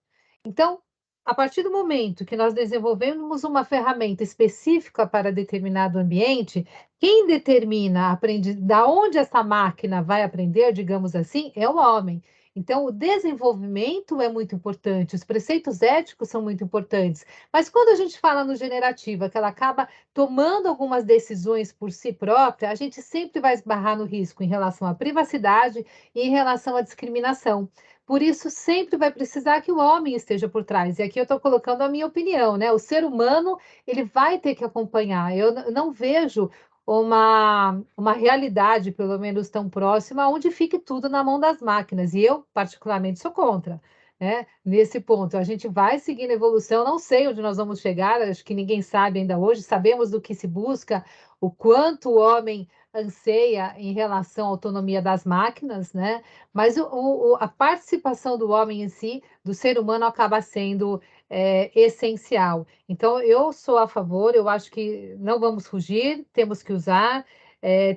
Então, a partir do momento que nós desenvolvemos uma ferramenta específica para determinado ambiente, quem determina da onde essa máquina vai aprender, digamos assim, é o homem. Então, o desenvolvimento é muito importante, os preceitos éticos são muito importantes. Mas quando a gente fala no generativa, que ela acaba tomando algumas decisões por si própria, a gente sempre vai esbarrar no risco em relação à privacidade e em relação à discriminação. Por isso, sempre vai precisar que o homem esteja por trás. E aqui eu estou colocando a minha opinião, né? O ser humano, ele vai ter que acompanhar. Eu não vejo uma realidade, pelo menos tão próxima, onde fique tudo na mão das máquinas. E eu, particularmente, sou contra, né? Nesse ponto. A gente vai seguindo a evolução, não sei onde nós vamos chegar, acho que ninguém sabe ainda hoje, sabemos do que se busca, o quanto o homem anseia em relação à autonomia das máquinas, né? Mas a participação do homem em si, do ser humano, acaba sendo essencial. Então, eu sou a favor, eu acho que não vamos fugir, temos que usar,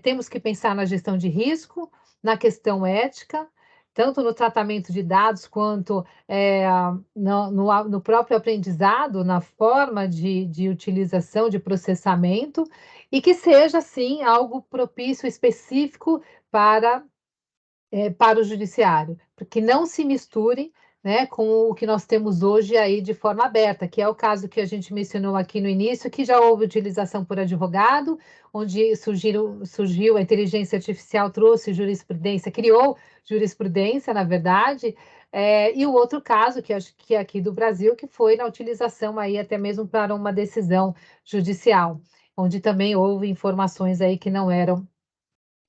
temos que pensar na gestão de risco, na questão ética, tanto no tratamento de dados quanto no próprio aprendizado, na forma de utilização, de processamento, e que seja, sim, algo propício, específico para o judiciário, porque não se misture, né, com o que nós temos hoje aí de forma aberta, que é o caso que a gente mencionou aqui no início, que já houve utilização por advogado, onde surgiu a inteligência artificial, trouxe jurisprudência, criou jurisprudência, na verdade, e o outro caso, que acho que é aqui do Brasil, que foi na utilização aí até mesmo para uma decisão judicial, onde também houve informações aí que não eram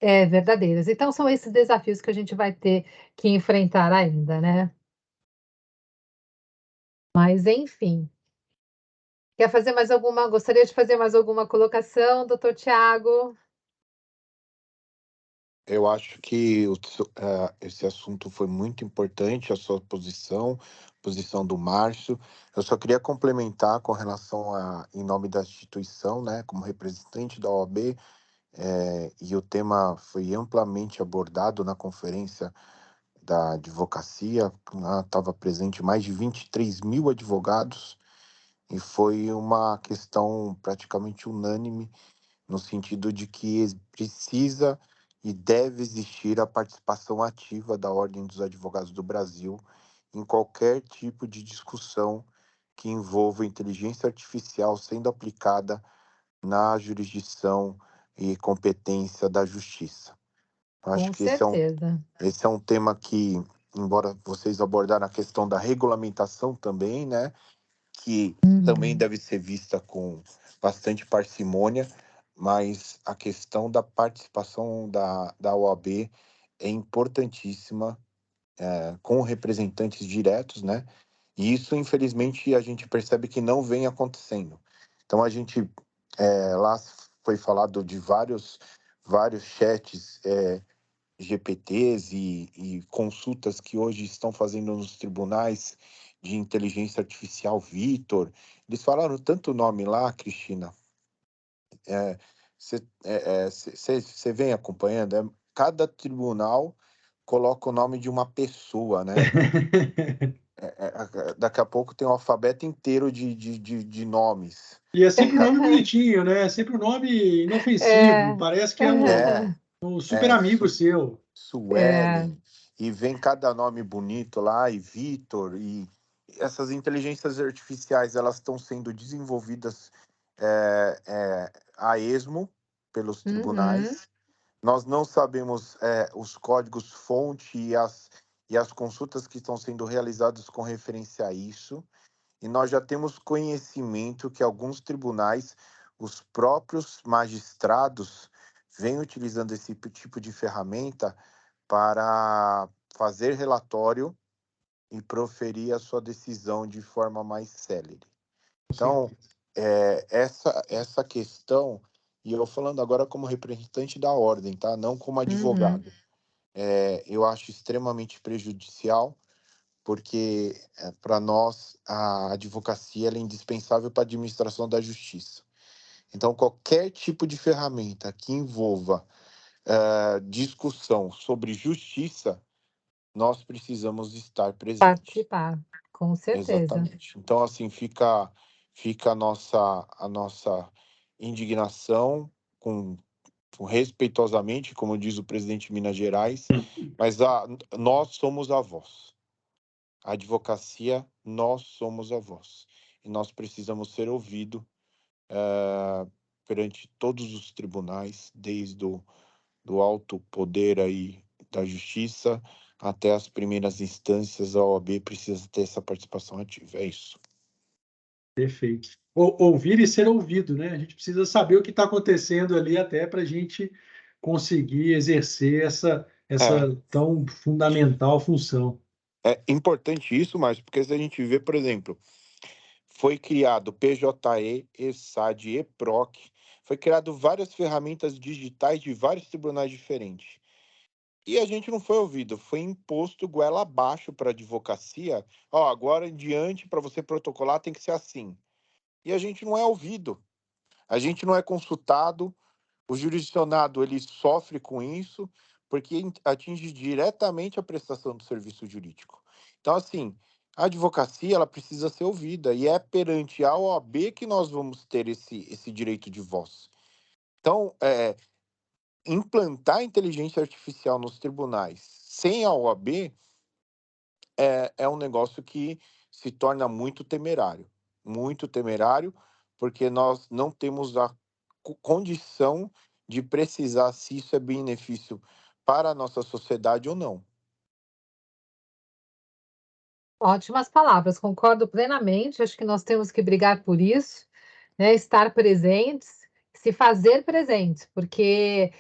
verdadeiras. Então, são esses desafios que a gente vai ter que enfrentar ainda, né? Mas, enfim. Gostaria de fazer mais alguma colocação, doutor Tiago? Eu acho que esse assunto foi muito importante, a sua posição do Márcio. Eu só queria complementar com relação em nome da instituição, né, como representante da OAB, e o tema foi amplamente abordado na conferência da advocacia. Lá estava presente mais de 23 mil advogados, e foi uma questão praticamente unânime no sentido de que precisa e deve existir a participação ativa da Ordem dos Advogados do Brasil em qualquer tipo de discussão que envolva inteligência artificial sendo aplicada na jurisdição e competência da justiça. Eu acho Com que certeza. esse é um tema que, embora vocês abordaram a questão da regulamentação também, né, que também Uhum. deve ser vista com bastante parcimônia, mas a questão da participação da OAB é importantíssima, com representantes diretos, né? E isso, infelizmente, a gente percebe que não vem acontecendo. Então, a gente, lá foi falado de vários chats, GPTs e consultas que hoje estão fazendo nos tribunais de inteligência artificial, Vitor. Eles falaram tanto nome lá, Cristina. Você vem acompanhando? Cada tribunal coloca o nome de uma pessoa, né? Daqui a pouco tem um alfabeto inteiro de nomes. E é sempre um nome bonitinho, né? É sempre um nome inofensivo. É. Parece que é É, um super é, amigo seu. É. Suelen, e vem cada nome bonito lá, e Vitor, e essas inteligências artificiais, elas estão sendo desenvolvidas a esmo pelos Uhum. tribunais. Nós não sabemos os códigos-fonte e as consultas que estão sendo realizadas com referência a isso, e nós já temos conhecimento que alguns tribunais, os próprios magistrados, vêm utilizando esse tipo de ferramenta para fazer relatório e proferir a sua decisão de forma mais célere. Com Então, certeza. essa questão, e eu falando agora como representante da ordem, tá? Não como Uhum. advogado, eu acho extremamente prejudicial, porque para nós a advocacia ela é indispensável para a administração da justiça. Então, qualquer tipo de ferramenta que envolva discussão sobre justiça, nós precisamos estar presentes. Participar, com certeza. Exatamente. Então, assim, fica a nossa indignação com respeitosamente, como diz o presidente de Minas Gerais, mas nós somos a voz. A advocacia, nós somos a voz. E nós precisamos ser ouvidos perante todos os tribunais, desde do alto poder aí da justiça até as primeiras instâncias. A OAB precisa ter essa participação ativa. É isso. Perfeito. Ouvir e ser ouvido, né? A gente precisa saber o que está acontecendo ali até para a gente conseguir exercer É, essa tão fundamental função. é importante isso, mas porque se a gente vê, por exemplo, foi criado PJE, ESAD, EPROC, foi criado várias ferramentas digitais de vários tribunais diferentes. E a gente não foi ouvido, foi imposto goela abaixo para a advocacia. Ó, agora em diante, para você protocolar, tem que ser assim. E a gente não é ouvido, a gente não é consultado, o jurisdicionado ele sofre com isso, porque atinge diretamente a prestação do serviço jurídico. Então, assim, a advocacia ela precisa ser ouvida, e é perante a OAB que nós vamos ter esse direito de voz. Então, implantar inteligência artificial nos tribunais sem a OAB é um negócio que se torna muito temerário, porque nós não temos a condição de precisar se isso é benefício para a nossa sociedade ou não. Ótimas palavras, concordo plenamente. Acho que nós temos que brigar por isso, né? Estar presentes, se fazer presentes, porque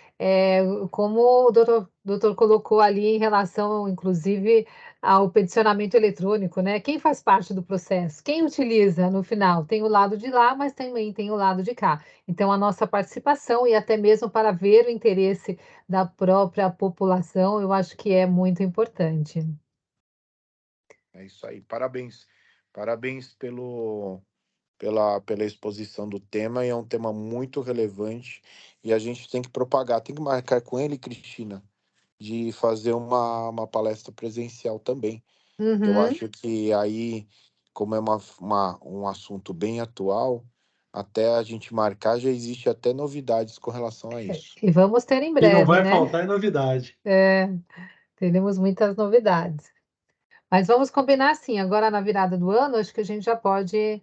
como o doutor colocou ali em relação, inclusive, ao peticionamento eletrônico, né? Quem faz parte do processo? Quem utiliza no final? Tem o lado de lá, mas também tem o lado de cá. Então, a nossa participação e até mesmo para ver o interesse da própria população, eu acho que é muito importante. É isso aí. Parabéns. Parabéns pela exposição do tema, e é um tema muito relevante e a gente tem que propagar, tem que marcar com ele, Cristina, de fazer uma palestra presencial também. Eu Uhum. acho que aí, como é um assunto bem atual, até a gente marcar, já existe até novidades com relação a isso. E vamos ter em E não breve, vai né? faltar é novidade. Teremos muitas novidades. Mas vamos combinar assim, agora na virada do ano, acho que a gente já pode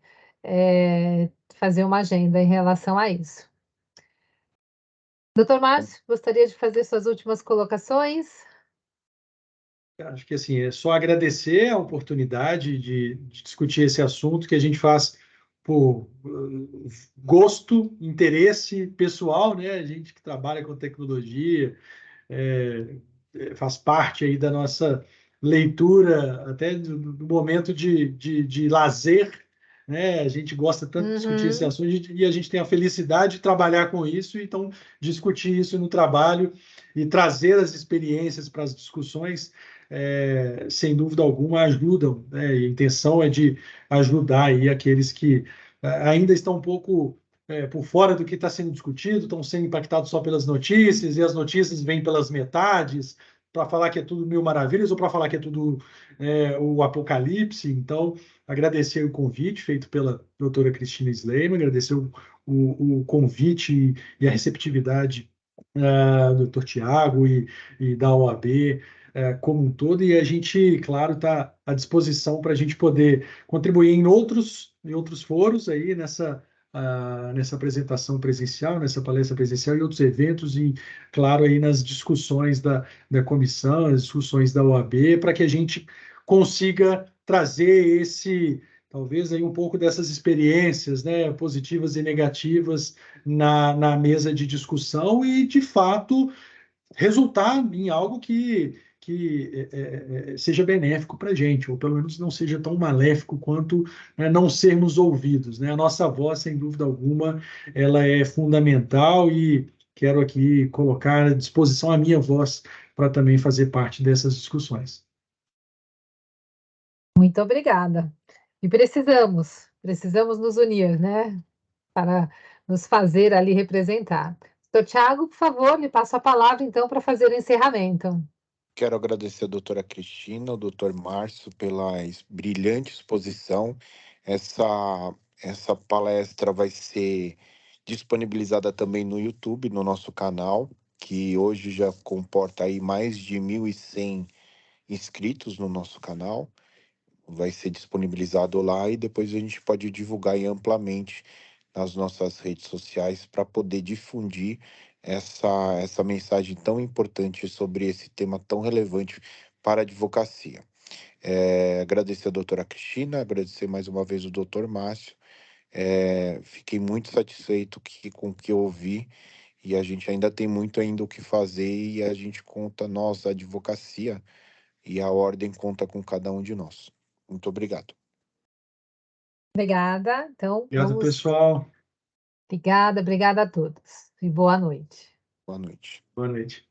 fazer uma agenda em relação a isso. Doutor Márcio, gostaria de fazer suas últimas colocações? Acho que assim, é só agradecer a oportunidade de discutir esse assunto que a gente faz por gosto, interesse pessoal, né? A gente que trabalha com tecnologia, é, faz parte aí da nossa leitura, até do momento de lazer, né? A gente gosta tanto de discutir esse Uhum. assunto e a gente tem a felicidade de trabalhar com isso, então discutir isso no trabalho e trazer as experiências para as discussões, sem dúvida alguma, ajudam, né? E a intenção é de ajudar aí aqueles que ainda estão um pouco por fora do que está sendo discutido, estão sendo impactados só pelas notícias, e as notícias vêm pelas metades, para falar que é tudo mil maravilhas ou para falar que é tudo o apocalipse. Então, agradecer o convite feito pela doutora Cristina Sleiman, agradecer o convite e a receptividade do doutor Tiago e da OAB como um todo, e a gente, claro, está à disposição para a gente poder contribuir em outros foros aí nessa apresentação presencial, nessa palestra presencial e outros eventos, e, claro, aí nas discussões da comissão, as discussões da OAB, para que a gente consiga trazer talvez aí um pouco dessas experiências, né, positivas e negativas na mesa de discussão e, de fato, resultar em algo que seja benéfico para a gente, ou pelo menos não seja tão maléfico quanto, né, não sermos ouvidos, né? A nossa voz, sem dúvida alguma, ela é fundamental e quero aqui colocar à disposição a minha voz para também fazer parte dessas discussões. Muito obrigada. E precisamos nos unir, né? Para nos fazer ali representar. Doutor Tiago, por favor, me passa a palavra, então, para fazer o encerramento. Quero agradecer a doutora Cristina, ao doutor Márcio pela brilhante exposição. Essa palestra vai ser disponibilizada também no YouTube, no nosso canal, que hoje já comporta aí mais de 1.100 inscritos no nosso canal. Vai ser disponibilizado lá e depois a gente pode divulgar amplamente nas nossas redes sociais para poder difundir essa mensagem tão importante sobre esse tema tão relevante para a advocacia. Agradecer a doutora Cristina, agradecer mais uma vez o doutor Márcio. Fiquei muito satisfeito com o que eu ouvi, e a gente ainda tem muito ainda o que fazer, e a gente conta, nós, a advocacia e a ordem conta com cada um de nós. Muito obrigado. Obrigada. Então, Obrigado, vamos. pessoal. Obrigada a todos. E boa noite. Boa noite. Boa noite.